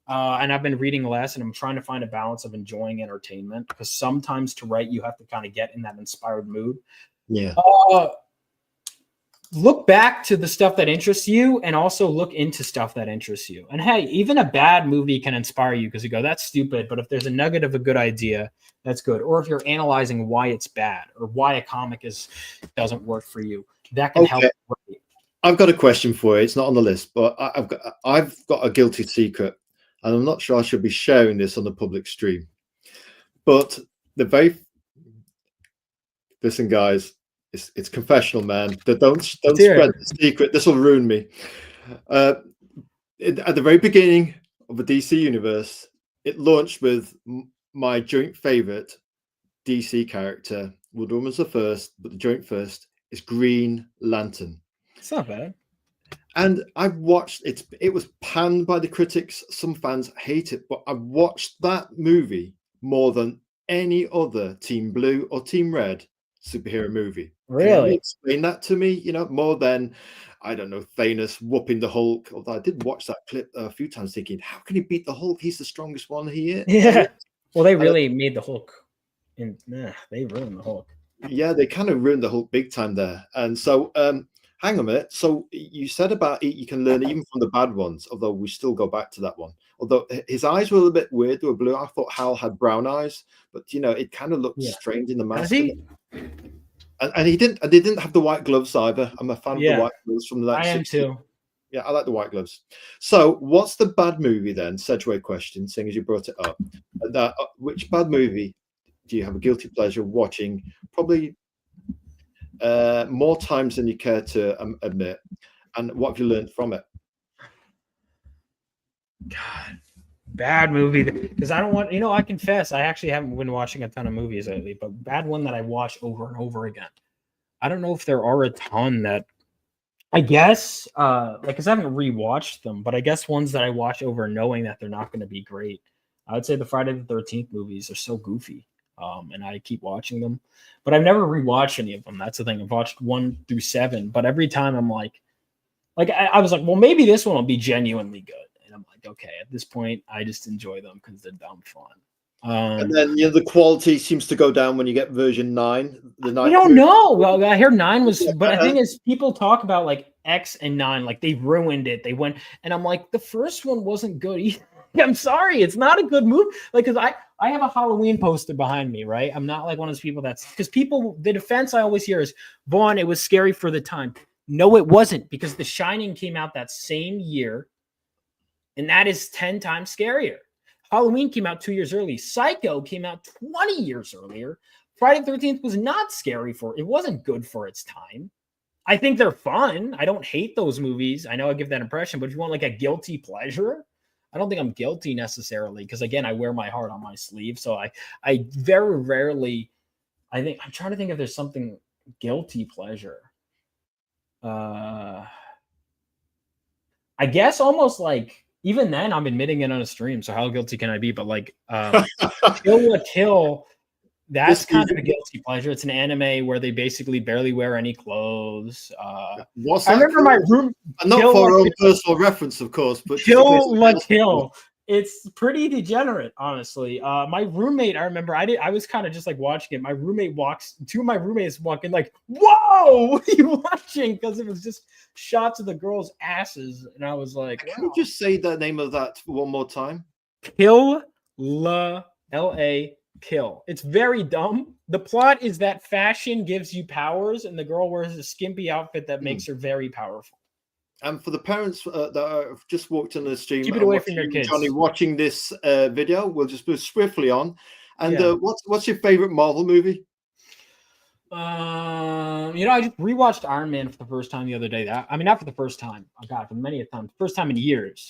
and I've been reading less, and I'm trying to find a balance of enjoying entertainment, because sometimes to write, you have to kind of get in that inspired mood. Yeah. Look back to the stuff that interests you, and also look into stuff that interests you. And hey, even a bad movie can inspire you, because you go, that's stupid, but if there's a nugget of a good idea, that's good. Or if you're analyzing why it's bad or why a comic doesn't work for you, that can help. I've got a question for you. It's not on the list, but I've got a guilty secret, and I'm not sure I should be sharing this on the public stream. But listen, guys, it's confessional, man. Don't spread the secret. This will ruin me. At the very beginning of the DC universe, it launched with my joint favorite DC character. Wonder Woman's the first, but the joint first is Green Lantern. It's not bad. And I've watched it. It was panned by the critics. Some fans hate it, but I watched that movie more than any other Team Blue or Team Red superhero movie. Really? Can you explain that to me? You know, more than, I don't know, Thanos whooping the Hulk. Although I did watch that clip a few times, thinking, how can he beat the Hulk? He's the strongest one here. Yeah. Well, they really made the Hulk, and they ruined the Hulk. Yeah, they kind of ruined the Hulk big time there. And so, hang on a minute. So you said about you can learn even from the bad ones, although we still go back to that one. Although his eyes were a little bit weird, they were blue. I thought Hal had brown eyes, but you know, it kind of looked strange in the mask. And they didn't have the white gloves either. I'm a fan of the white gloves from the 1960s. I am too. Yeah, I like the white gloves. So what's the bad movie then? Sedgway question, seeing as you brought it up. Which bad movie do you have a guilty pleasure watching? Probably more times than you care to admit. And what have you learned from it? God, bad movie. Because I don't want, I confess, I actually haven't been watching a ton of movies lately, but bad one that I watch over and over again. I don't know if there are a ton that, I guess, because I haven't rewatched them, but I guess ones that I watch over knowing that they're not going to be great. I would say the Friday the 13th movies are so goofy. And I keep watching them, but I've never rewatched any of them. That's the thing. I've watched 1 through 7, but every time I'm like I was like, well, maybe this one will be genuinely good. And I'm like, okay, at this point, I just enjoy them because they're dumb fun. And then the quality seems to go down when you get version 9. I don't know. Well, I hear 9 was, but the thing is, people talk about like X and 9, like they ruined it. They went, and I'm like, the first one wasn't good either. I'm sorry, it's not a good movie. Like, because I have a Halloween poster behind me, right? I'm not like one of those people because the defense I always hear is, Vaughn, it was scary for the time. No, it wasn't, because The Shining came out that same year, and that is 10 times scarier. Halloween came out 2 years early. Psycho came out 20 years earlier. Friday the 13th was not scary it wasn't good for its time. I think they're fun. I don't hate those movies. I know I give that impression, but if you want like a guilty pleasure, I don't think I'm guilty necessarily, because again, I wear my heart on my sleeve. So I very rarely, I'm trying to think if there's something guilty pleasure. I guess almost like, even then I'm admitting it on a stream. So how guilty can I be? But like Kill la Kill, that's kind of a guilty pleasure. It's an anime where they basically barely wear any clothes. I remember my room. Not for our own personal reference, of course, but Kill la Kill. It's pretty degenerate, honestly. My roommate, I remember, I was kind of just like watching it. My roommate two of my roommates walk in like, whoa, what are you watching? Because it was just shots of the girls' asses. And I was like, wow. Can you just say the name of that one more time? Kill la, L-A, kill. It's very dumb. The plot is that fashion gives you powers, and the girl wears a skimpy outfit that makes her very powerful. And for the parents that have just walked on the stream, Keep it away from your kids. Johnny, watching this video, we'll just move swiftly on. And what's your favorite Marvel movie? I just rewatched Iron Man for the first time the other day. Not for the first time. Oh God, for many a time. First time in years.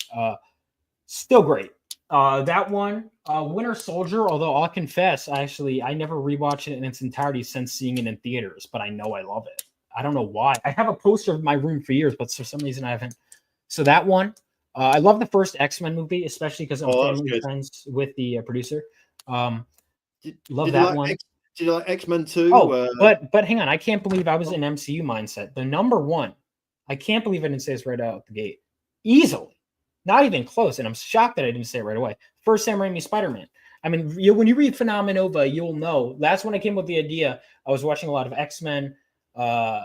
Still great. That one, Winter Soldier. Although I'll confess, I never rewatched it in its entirety since seeing it in theaters, but I know I love it. I don't know why. I have a poster in my room for years, but for some reason I haven't. So that one, I love the first X-Men movie, especially because I'm family friends with the producer. Love that one. Did you like X-Men 2? Oh, but hang on. I can't believe I was in MCU mindset. The number one, I can't believe I didn't say this right out the gate. Easily. Not even close. And I'm shocked that I didn't say it right away. First Sam Raimi Spider-Man. I mean, when you read Phenomenova, you'll know. That's when I came up with the idea. I was watching a lot of X-Men,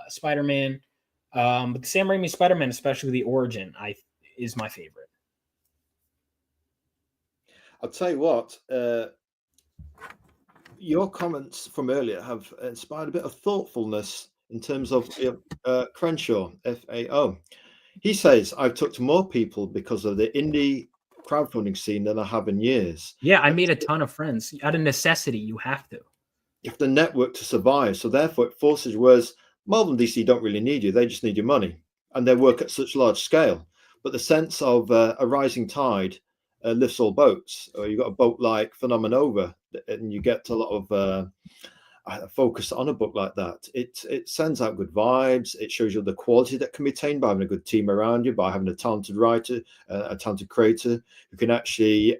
Spider-Man. But the Sam Raimi Spider-Man, especially the origin, is my favorite. I'll tell you what. Your comments from earlier have inspired a bit of thoughtfulness in terms of Crenshaw, FAO. He says, I've talked to more people because of the indie crowdfunding scene than I have in years. Yeah, I made a ton of friends. Out of necessity, you have to. If the network to survive. So therefore it forces, whereas Marvel and DC don't really need you. They just need your money. And they work at such large scale. But the sense of a rising tide lifts all boats. Or you've got a boat like Phenomenova, and you get a lot of focus on a book like that. It sends out good vibes. It shows you the quality that can be attained by having a good team around you, by having a talented writer, a talented creator who can actually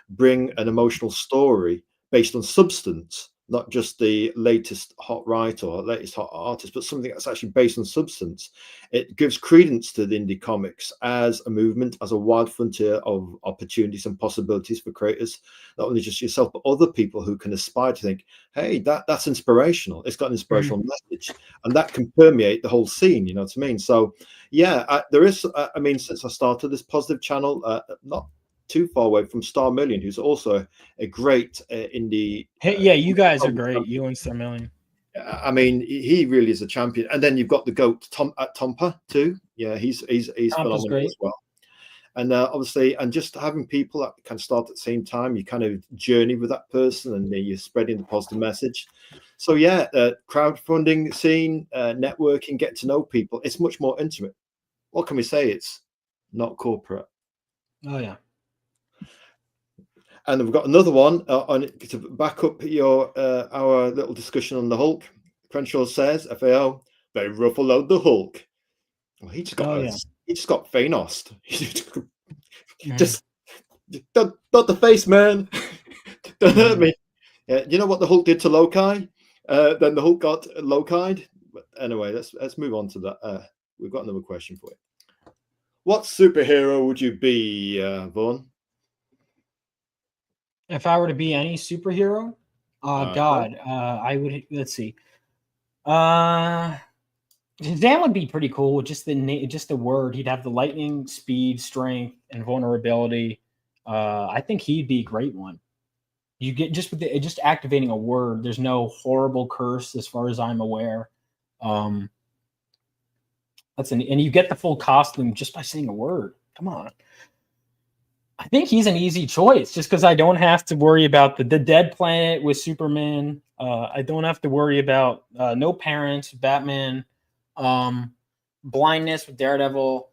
bring an emotional story based on substance, not just the latest hot writer or latest hot artist, but something that's actually based on substance. It gives credence to the indie comics as a movement, as a wild frontier of opportunities and possibilities for creators, not only just yourself, but other people who can aspire to think, hey, that's inspirational. It's got an inspirational message, and that can permeate the whole scene. You know what I mean? So, yeah, there is, since I started this positive channel, not too far away from Star Million, who's also a great indie. Yeah, you guys are great. You and Star Million. I mean, he really is a champion. And then you've got the GOAT Tompa too. Yeah, he's phenomenal great as well. And obviously, and just having people that can start at the same time, you kind of journey with that person, and you're spreading the positive message. So yeah, crowdfunding scene, networking, get to know people. It's much more intimate. What can we say? It's not corporate. Oh yeah. And we've got another one on to back up our little discussion on the Hulk. Crenshaw says, FAO, they ruffle out the Hulk. Well, he just got Thanos. just not the face, man. Don't hurt me. Yeah, you know what the Hulk did to Loki? Then the Hulk got Loki'd. But anyway, let's move on to that. We've got another question for you. What superhero would you be, Vaughn? If I were to be any superhero, I would. Let's see. Shazam would be pretty cool with just the word. He'd have the lightning, speed, strength, and vulnerability. I think he'd be a great one. You get just activating a word. There's no horrible curse as far as I'm aware. And you get the full costume just by saying a word. Come on. I think he's an easy choice just because I don't have to worry about the dead planet with Superman. I don't have to worry about no parents, Batman, blindness with Daredevil.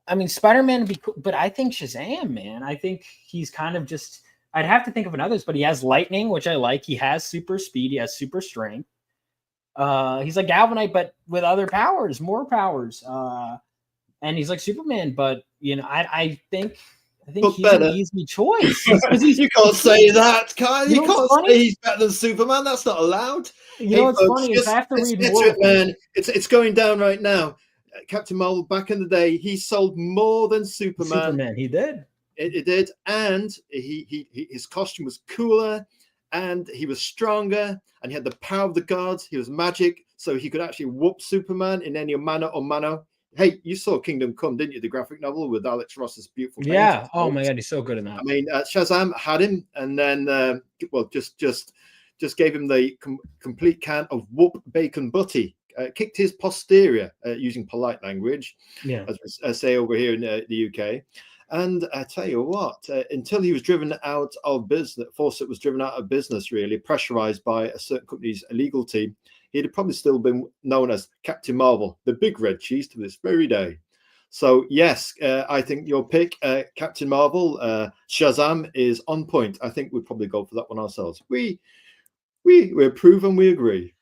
I mean, Spider-Man would be cool, but I think Shazam, man. I think he's kind of just, I'd have to think of others, but he has lightning, which I like. He has super speed. He has super strength. He's like Galvanite, but with other powers, more powers. And he's like Superman, but, I think he's better. An easy choice. You can't say that, Kyle. You can't say he's better than Superman. That's not allowed. What's funny is I have to read more. Man, it's going down right now. Captain Marvel, back in the day, he sold more than Superman. He did. It did, and his costume was cooler, and he was stronger, and he had the power of the gods. He was magic, so he could actually whoop Superman in any manner or manner. Hey, you saw Kingdom Come, didn't you? The graphic novel with Alex Ross's beautiful painting. Yeah. Oh my God, he's so good in that. I mean, Shazam had him, and then just gave him the complete can of whoop bacon butty. Kicked his posterior, using polite language, Yeah. as we say over here in the UK. And I tell you what, until he was driven out of business, Fawcett was driven out of business, really pressurized by a certain company's illegal team, he'd have probably still been known as Captain Marvel, the big red cheese, to this very day. So yes, I think your pick, Captain Marvel, Shazam, is on point. I think we'd probably go for that one ourselves. We approve and we agree.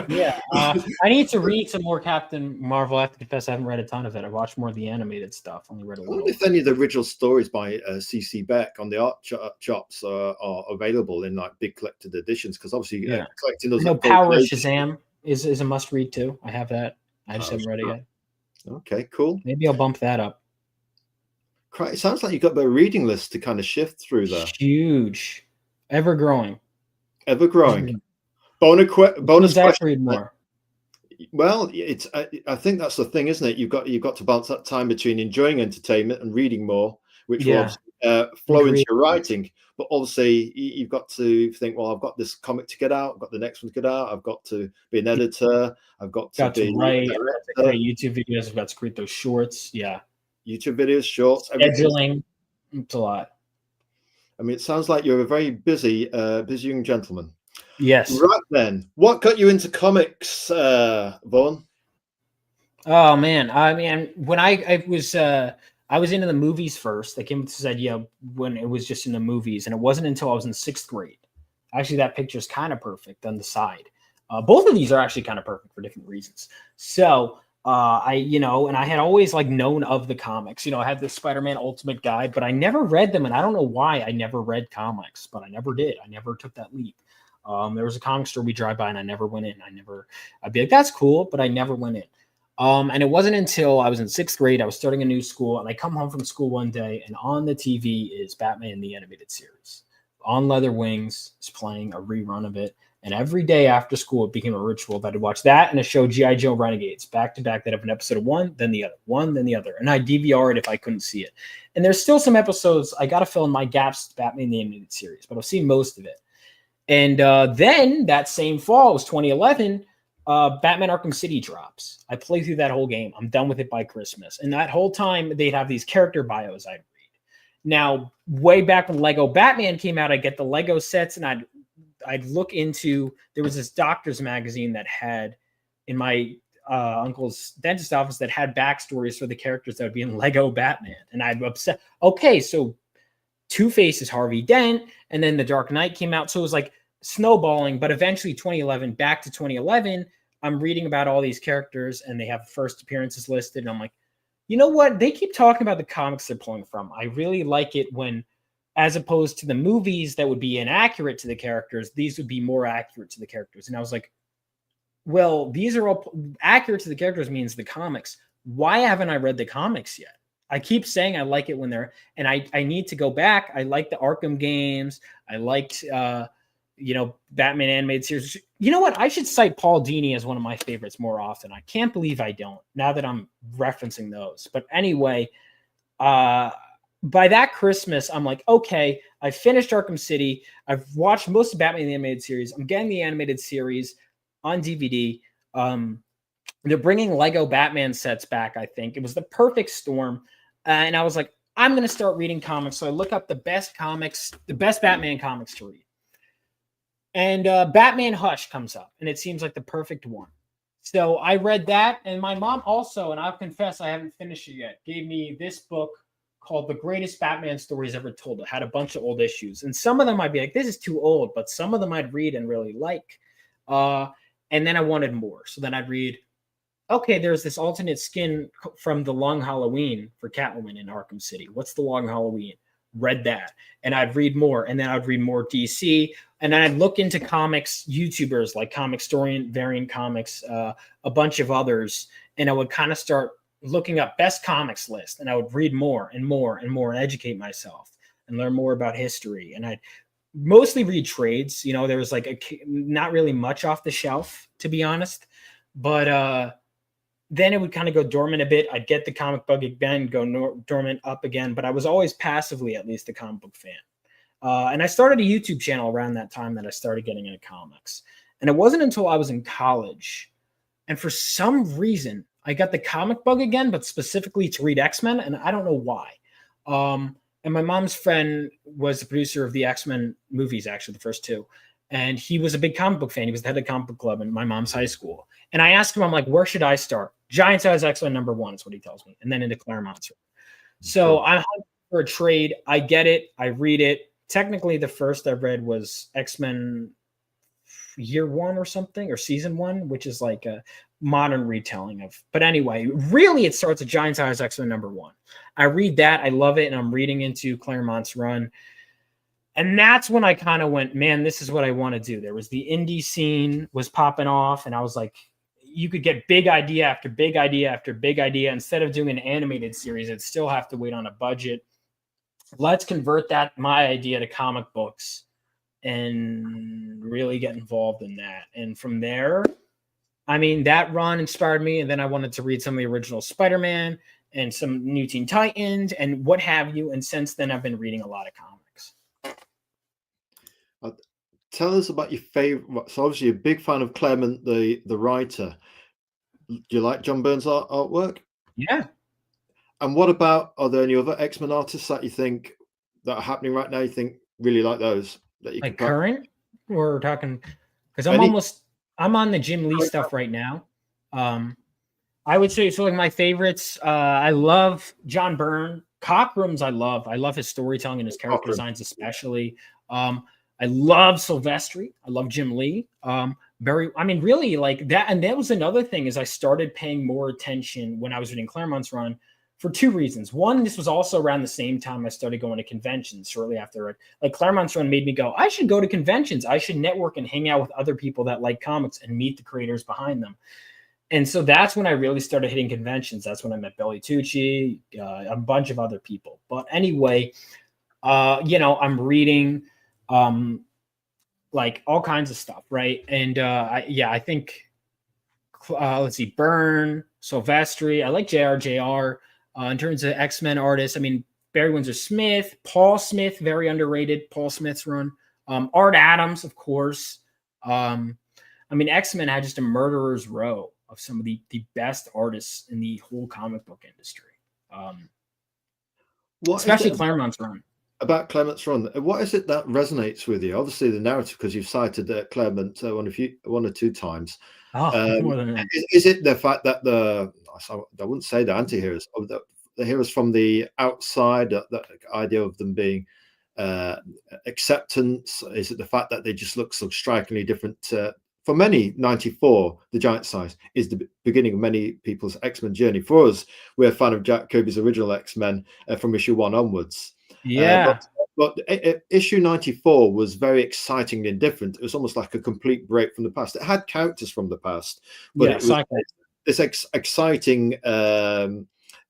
Yeah, I need to read some more Captain Marvel. I have to confess, I haven't read a ton of it. I watched more of the animated stuff. Only read a I little. wonder if any of the original stories by C.C. Beck on the art shops are available in like big collected editions, because obviously collecting those. Power of Shazam is a must read too. I have that. I just haven't read it yet. Okay, cool. Maybe I'll bump that up. It sounds like you've got a reading list to kind of shift through there. Huge, ever growing. Bonus question. Read more. Well, it's. I think that's the thing, isn't it? You've got to balance that time between enjoying entertainment and reading more, which will flow into your writing. But obviously, you've got to think, well, I've got this comic to get out, I've got the next one to get out, I've got to be an editor, I've got to write, I've got to create YouTube videos, I've got to create those shorts. Yeah, YouTube videos, shorts, scheduling. It's a lot. I mean, it sounds like you're a very busy young gentleman. Yes. Right then, what got you into comics, Vaughn? Oh man, I mean, when I was into the movies first. I came to this idea when it was just in the movies, and it wasn't until I was in 6th grade. Actually, that picture is kind of perfect on the side. Both of these are actually kind of perfect for different reasons. So and I had always like known of the comics. I had the Spider-Man Ultimate Guide, but I never read them, and I don't know why I never read comics, but I never did. I never took that leap. There was a comic store we drive by, and I never went in. I'd be like, that's cool, but I never went in. And it wasn't until I was in 6th grade, I was starting a new school, and I come home from school one day, and on the TV is Batman the Animated Series. On Leather Wings is playing a rerun of it. And every day after school, it became a ritual that I'd watch that and a show, G.I. Joe Renegades, back to back. That have an episode of one, then the other. And I DVR it if I couldn't see it. And there's still some episodes. I got to fill in my gaps, Batman the Animated Series, but I've seen most of it. And then that same fall, it was 2011, Batman Arkham City drops. I play through that whole game. I'm done with it by Christmas. And that whole time, they'd have these character bios I'd read. Now, way back when Lego Batman came out, I'd get the Lego sets, and I'd look into, there was this doctor's magazine that had, in my uncle's dentist office, that had backstories for the characters that would be in Lego Batman. And I'd upset, okay, so Two-Face is Harvey Dent, and then The Dark Knight came out. So it was like snowballing, but eventually 2011, back to 2011, I'm reading about all these characters, and they have first appearances listed, and I'm like, you know what? They keep talking about the comics they're pulling from. I really like it when, as opposed to the movies that would be inaccurate to the characters, these would be more accurate to the characters. And I was like, well, these are all accurate to the characters means the comics. Why haven't I read the comics yet? I keep saying I like it when they're, and I need to go back. I like the Arkham games. I liked, Batman animated series. You know what? I should cite Paul Dini as one of my favorites more often. I can't believe I don't, now that I'm referencing those. But anyway, by that Christmas, I'm like, okay, I finished Arkham City. I've watched most of Batman the Animated Series. I'm getting the animated series on DVD. They're bringing Lego Batman sets back, I think. It was the perfect storm. And I was like, I'm going to start reading comics. So I look up the best Batman comics to read. And Batman Hush comes up, and it seems like the perfect one. So I read that, and my mom also, and I'll confess I haven't finished it yet, gave me this book called The Greatest Batman Stories Ever Told. It had a bunch of old issues, and some of them I'd be like, this is too old, but some of them I'd read and really like. And then I wanted more. So then I'd read, okay, there's this alternate skin from The Long Halloween for Catwoman in Arkham City. What's The Long Halloween? Read that. And I'd read more, and then I'd read more DC. And then I'd look into comics, YouTubers like Comic Story, Variant Comics, a bunch of others. And I would kind of start looking up best comics list. And I would read more and more and more and educate myself and learn more about history. And I'd mostly read trades. There was like not really much off the shelf, to be honest. But then it would kind of go dormant a bit. I'd get the comic book again, go dormant up again, but I was always passively at least a comic book fan. And I started a YouTube channel around that time that I started getting into comics. And it wasn't until I was in college, and for some reason, I got the comic bug again, but specifically to read X-Men, and I don't know why. And my mom's friend was the producer of the X-Men movies, actually, the first two. And he was a big comic book fan. He was the head of the comic book club in my mom's high school. And I asked him, I'm like, where should I start? Giant Size X-Men #1 is what he tells me. And then into Claremont. So I'm hunting for a trade. I get it. I read it. Technically, the first I read was X-Men Year 1 or something, or Season 1, which is like a modern retelling of. But anyway, really, it starts at Giant Size X-Men #1. I read that. I love it. And I'm reading into Claremont's run. And that's when I kind of went, man, this is what I want to do. There was the indie scene was popping off. And I was like, you could get big idea after big idea after big idea. Instead of doing an animated series, it'd still have to wait on a budget. Let's convert my idea to comic books and really get involved in that. And from there, I mean, that run inspired me. And then I wanted to read some of the original Spider-Man and some New Teen Titans and what have you. And since then, I've been reading a lot of comics. Tell us about your favorite. So obviously, you're a big fan of Claremont, the writer. Do you like John Byrne's artwork? Yeah. And what about, are there any other X-Men artists that you think that are happening right now? You think really like those that you like can current? We're talking because I'm on the Jim Lee stuff right now. I would say so. Like my favorites, I love John Byrne. Cockrum's I love his storytelling and his character designs especially. I love Silvestri. I love Jim Lee. Really like that. And that was another thing is I started paying more attention when I was reading Claremont's run for two reasons. One, this was also around the same time I started going to conventions shortly after. Like Claremont's run made me go, I should go to conventions. I should network and hang out with other people that like comics and meet the creators behind them. And so that's when I really started hitting conventions. That's when I met Billy Tucci, a bunch of other people. But anyway, I'm reading like all kinds of stuff, right? And I think let's see, Byrne, Silvestri. I like JR. In terms of X-Men artists, I mean Barry Windsor Smith, Paul Smith, very underrated. Paul Smith's run. Art Adams, of course. X-Men had just a murderer's row of some of the best artists in the whole comic book industry. Especially Claremont's run. About Claremont's run, what is it that resonates with you? Obviously, the narrative, because you've cited Claremont one or two times. More than that. Is it the fact that I wouldn't say the anti-heroes, the heroes from the outside, that idea of them being acceptance? Is it the fact that they just look so strikingly different? For many, 94, the Giant Size is the beginning of many people's X-Men journey. For us, we're a fan of Jack Kirby's original X-Men from issue 1 onwards. Yeah. But issue 94 was very exciting and different. It was almost like a complete break from the past. It had characters from the past, but it was this exciting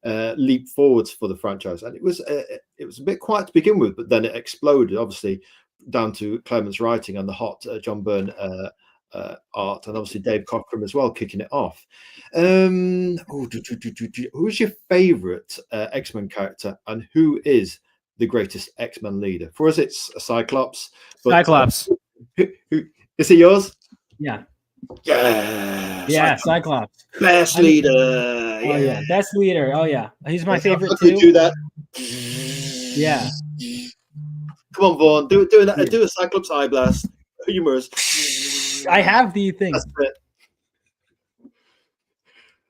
leap forwards for the franchise. And it was a bit quiet to begin with, but then it exploded, obviously, down to Claremont's writing and the hot John Byrne art, and obviously Dave Cockrum as well kicking it off. Who's your favorite X-Men character, and who is the greatest X-Men leader? For us, it's Cyclops. Cyclops. Who is it? Yours? Yeah. Yeah. Cyclops. Best leader. Oh yeah, best leader. Oh yeah, he's my favorite too. Do that. Yeah. Come on, Vaughn. Do that. Do a Cyclops eye blast. Humorous. I have the thing. That's it.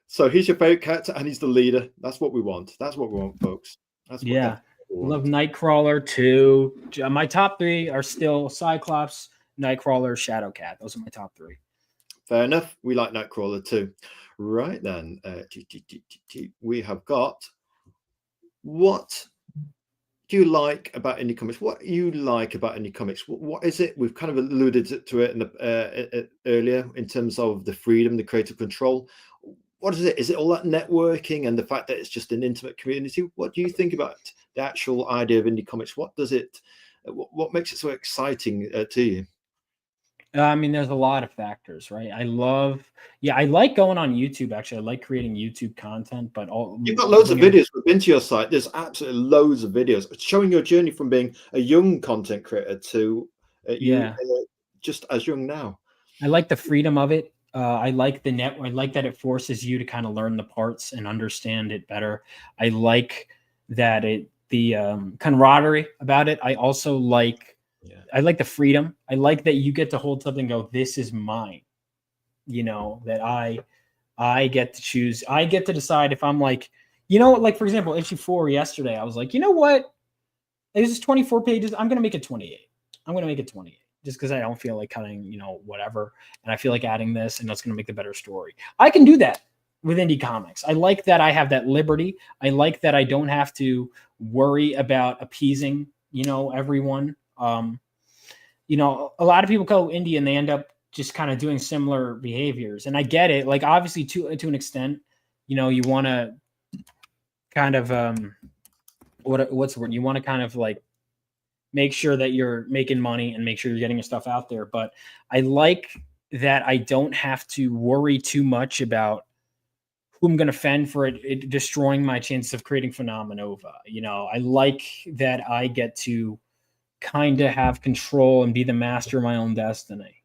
So he's your favorite character, and he's the leader. That's what we want. That's what we want, folks. That's what I love Nightcrawler too. My top 3 are still Cyclops, Nightcrawler, Shadowcat. Those are my top 3. Fair enough. We like Nightcrawler too. Right then, we have got, what do you like about indie comics? What you like about indie comics? What is it? We've kind of alluded to it in the earlier in terms of the freedom, the creative control. What is it? Is it all that networking and the fact that it's just an intimate community? What do you think about the actual idea of indie comics? What does it? What makes it so exciting to you? I mean, there's a lot of factors, right? I like going on YouTube. Actually, I like creating YouTube content, but You've got loads of videos put into your site. There's absolutely loads of videos showing your journey from being a young content creator to just as young now. I like the freedom of it. I like the net. I like that it forces you to kind of learn the parts and understand it better. I like that the camaraderie about it. I also like. I like the freedom. I like that you get to hold something and go, this is mine. You know, that I get to choose. I get to decide if I'm like, like for example, issue 4 yesterday, I was like, you know what? This is 24 pages. I'm going to make it 28. I'm going to make it 28 just because I don't feel like cutting, whatever. And I feel like adding this and that's going to make the better story. I can do that with indie comics. I like that I have that liberty. I like that I don't have to worry about appeasing, everyone. A lot of people go indie and they end up just kind of doing similar behaviors. And I get it. Like obviously to an extent, you want to kind of, what's the word? You want to kind of like make sure that you're making money and make sure you're getting your stuff out there. But I like that I don't have to worry too much about who I'm going to offend for it destroying my chances of creating Phenomenova. I like that I get to kind of have control and be the master of my own destiny.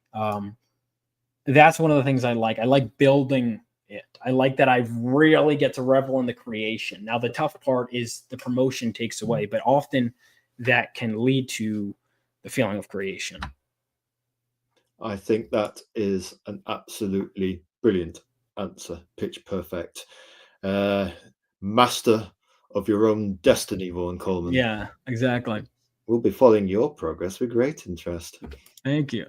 That's one of the things I like. I like building it. I like that I really get to revel in the creation. Now, the tough part is the promotion takes away, but often that can lead to the feeling of creation. I think that is an absolutely brilliant answer. Pitch perfect. Master of your own destiny, Vaughn Coleman. Yeah, exactly. We'll be following your progress with great interest. Thank you.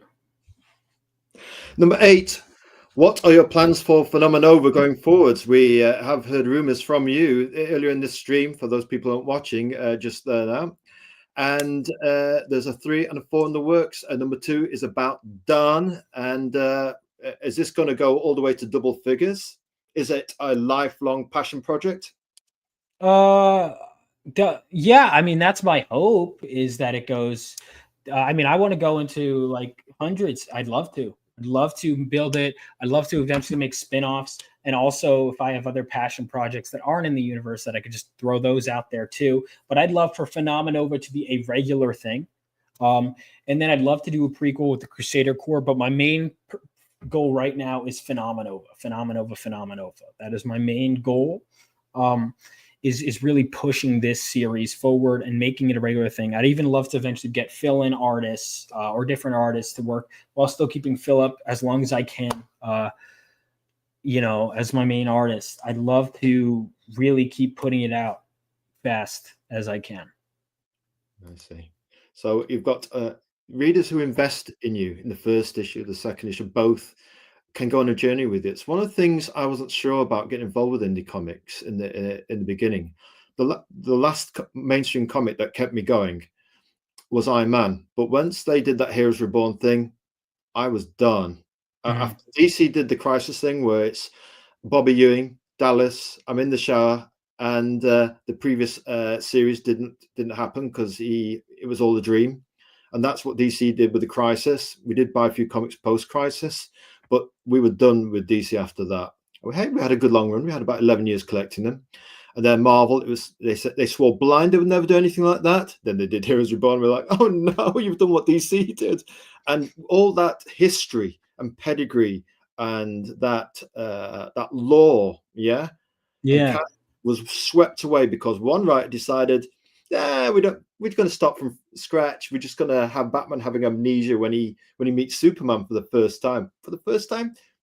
Number 8. What are your plans for Phenomenova going forwards? We have heard rumors from you earlier in this stream, for those people who aren't watching just there now. And there's a 3 and a 4 in the works. Number 2 is about done. And is this going to go all the way to double figures? Is it a lifelong passion project? Yeah, I mean, that's my hope, is that it goes. I mean, I want to go into like hundreds. I'd love to build it. I'd love to eventually make spin-offs. And also, if I have other passion projects that aren't in the universe, that I could just throw those out there too. But I'd love for Phenomenova to be a regular thing. And then I'd love to do a prequel with the Crusader Corps. But my main goal right now is Phenomenova. That is my main goal. Is really pushing this series forward and making it a regular thing. I'd even love to eventually get fill-in artists or different artists to work while still keeping Philip as long as I can, as my main artist. I'd love to really keep putting it out fast as I can. I see. So you've got readers who invest in you in the first issue, the second issue, both can go on a journey with it. It's one of the things I wasn't sure about getting involved with indie comics in the beginning. The last mainstream comic that kept me going was Iron Man, but once they did that Heroes Reborn thing, I was done. After DC did the Crisis thing, where it's Bobby Ewing, Dallas, I'm in the shower, and the previous series didn't happen because it was all a dream, and that's what DC did with the Crisis. We did buy a few comics post Crisis, but we were done with DC after that. We had a good long run. We had about 11 years collecting them. And then Marvel, they swore blind they would never do anything like that. Then they did Heroes Reborn. We're like, oh no, you've done what DC did. And all that history and pedigree and that lore, was swept away because one writer decided, we're going to start from scratch. We're just going to have Batman having amnesia when he meets Superman for the first time.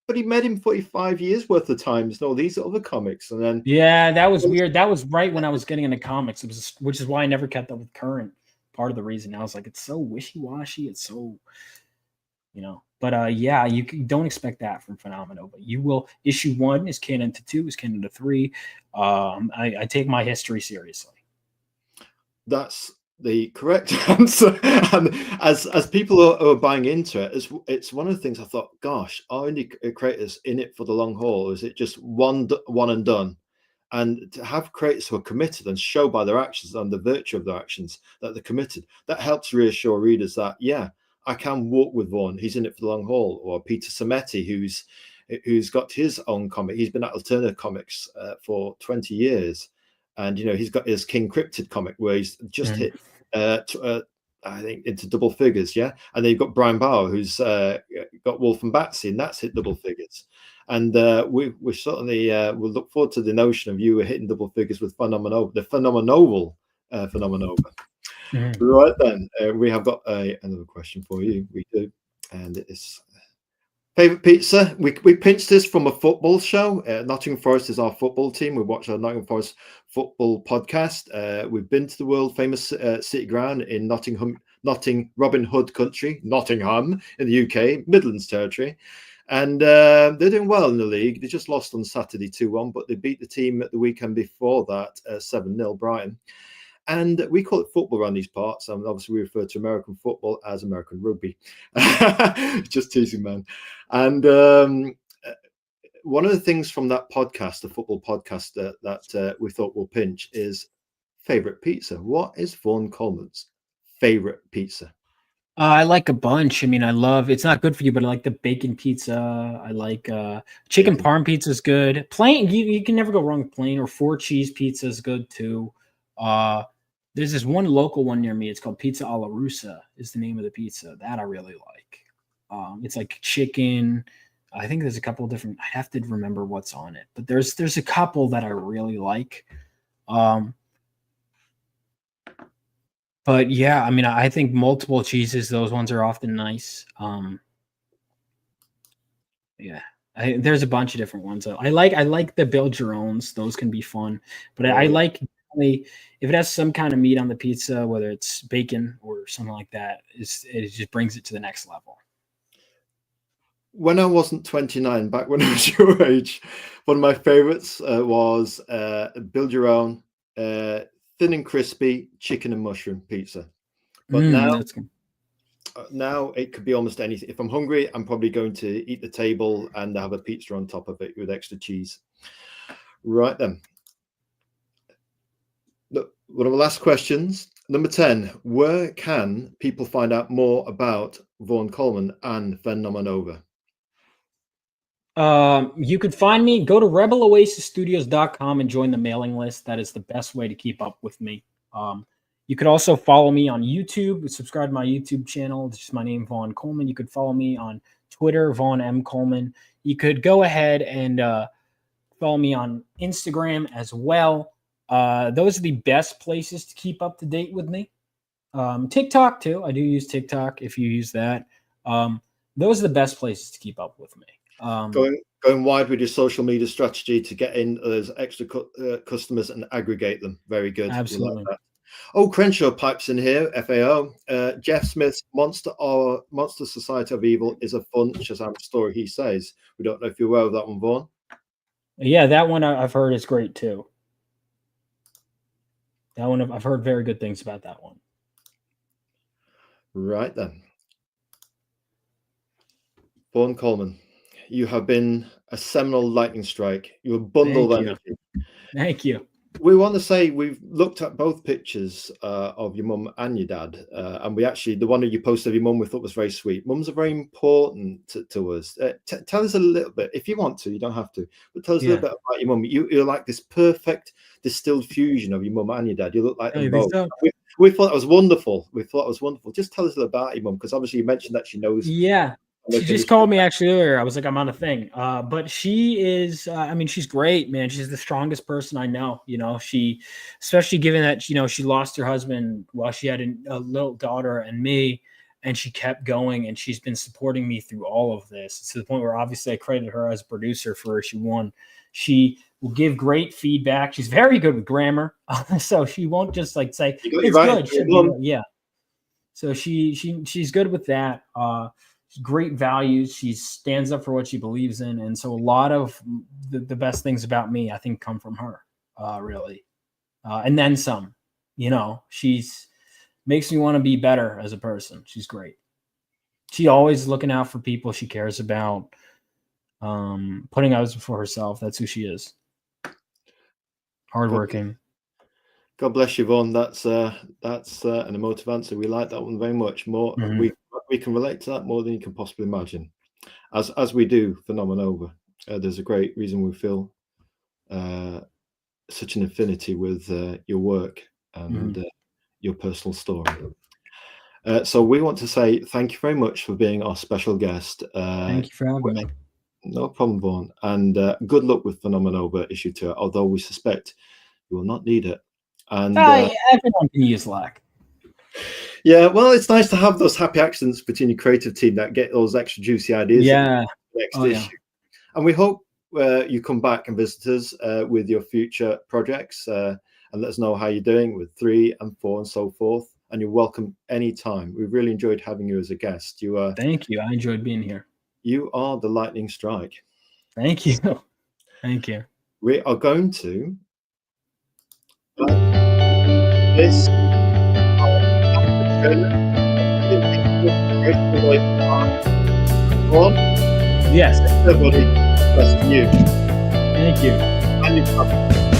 But he met him 45 years worth of times and all these other comics. And then that was weird. That was right when I was getting into comics. Which is why I never kept up with current. Part of the reason I was like, it's so wishy-washy. It's so, But you don't expect that from Phenomenova. You will. Issue 1 is canon to 2, is canon to 3. I take my history seriously. That's the correct answer. And as people are buying into it, it's one of the things I thought, gosh, are indie creators in it for the long haul? Or is it just one and done? And to have creators who are committed and show by their actions and the virtue of their actions that they're committed, that helps reassure readers that, I can walk with Vaughn. He's in it for the long haul. Or Peter Sametti, who's got his own comic. He's been at Alternative Comics for 20 years. And, he's got his King Cryptid comic where he's just hit, I think, into double figures. Yeah. And then you've got Brian Bauer, who's got Wolf and Batsy, and that's hit double figures. And we certainly will look forward to the notion of you hitting double figures with Phenomenova, the Phenomenova. Right then, we have got another question for you. We do. And it's favorite pizza. We pinched this from a football show. Nottingham Forest is our football team. We watch our Nottingham Forest football podcast. We've been to the world famous City Ground in Robin Hood country, Nottingham in the UK, Midlands territory. And they're doing well in the league. They just lost on Saturday 2-1, but they beat the team at the weekend before that 7-0, Brighton. And we call it football around these parts. And obviously, we refer to American football as American rugby. Just teasing, man. And one of the things from that podcast, the football podcast that we thought we'll pinch is favorite pizza. What is Vaughn Coleman's favorite pizza? I like a bunch. I mean, it's not good for you, but I like the bacon pizza. I like chicken parm pizza is good. Plain, you can never go wrong with plain, or 4-cheese pizza is good too. There's this one local one near me. It's called Pizza alla Russa is the name of the pizza. That I really like. It's like chicken. I think there's a couple of different, I have to remember what's on it, but there's a couple that I really like. But yeah, I mean, I think multiple cheeses, those ones are often nice. Yeah. There's a bunch of different ones. I like the build your owns. Those can be fun, but I like, if it has some kind of meat on the pizza, whether it's bacon or something like that, it just brings it to the next level. When I wasn't 29, back when I was your age, one of my favorites was build your own thin and crispy chicken and mushroom pizza. But now it could be almost anything. If I'm hungry, I'm probably going to eat the table and have a pizza on top of it with extra cheese. Right then. Look, one of the last questions, number 10. Where can people find out more about Vaughn Coleman and Phenomenova? You could find me, go to rebeloasisstudios.com and join the mailing list. That is the best way to keep up with me. You could also follow me on YouTube, subscribe to my YouTube channel. It's just my name, Vaughn Coleman. You could follow me on Twitter, Vaughn M. Coleman. You could go ahead and follow me on Instagram as well. Those are the best places to keep up to date with me. TikTok too. I do use TikTok if you use that. Those are the best places to keep up with me. Going wide with your social media strategy to get in those extra customers and aggregate them. Very good. Absolutely. Like oh, Crenshaw pipes in here. FAO. Jeff Smith's Monster Society of Evil is a fun Shazam story, he says. We don't know if you're aware of that one, Vaughn. Yeah, that one I've heard is great too. That one I've heard very good things about that one. Right then. Vaughn Coleman, you have been a seminal lightning strike. You're a bundle of energy. Thank you. We want to say we've looked at both pictures of your mum and your dad, and we actually, the one that you posted of your mum we thought was very sweet. Mums are very important to us. Tell us a little bit, if you want to, you don't have to, but tell us a little bit about your mum. You're like this perfect distilled fusion of your mum and your dad. You look like them both. So? We thought it was wonderful. Just tell us a little about your mum, because obviously you mentioned that she knows. Yeah. She just called me actually earlier. I was like, I'm on a thing. But she is, I mean, she's great, man. She's the strongest person I know. You know, especially given that, you know, she lost her husband while she had a little daughter and me, and she kept going, and she's been supporting me through all of this to the point where obviously I credited her as a producer for issue 1. She will give great feedback. She's very good with grammar. So she won't just like say, it's good. Yeah. So she's good with that. Great values. She stands up for what she believes in, and so a lot of the best things about me, I think, come from her, really, and then some. You know, makes me want to be better as a person. She's great. She always looking out for people she cares about, putting others before herself. That's who she is. Hardworking. God bless you, Vaughn. That's an emotive answer. We like that one very much. More, we we can relate to that more than you can possibly imagine, as we do Phenomenova. There's a great reason we feel such an affinity with your work and your personal story. So we want to say thank you very much for being our special guest. Thank you for having me. No problem, Vaughn. And good luck with Phenomenova issue 2, although we suspect you will not need it. And everyone can use Slack. Yeah, well, it's nice to have those happy accidents between your creative team that get those extra juicy ideas. Yeah. Next issue. And we hope you come back and visit us with your future projects and let us know how you're doing with 3 and 4 and so forth. And you're welcome anytime. We've really enjoyed having you as a guest. Thank you. I enjoyed being here. You are the lightning strike. Thank you. Thank you. We are going to this. Yes. Everybody, that's you. Thank you. And you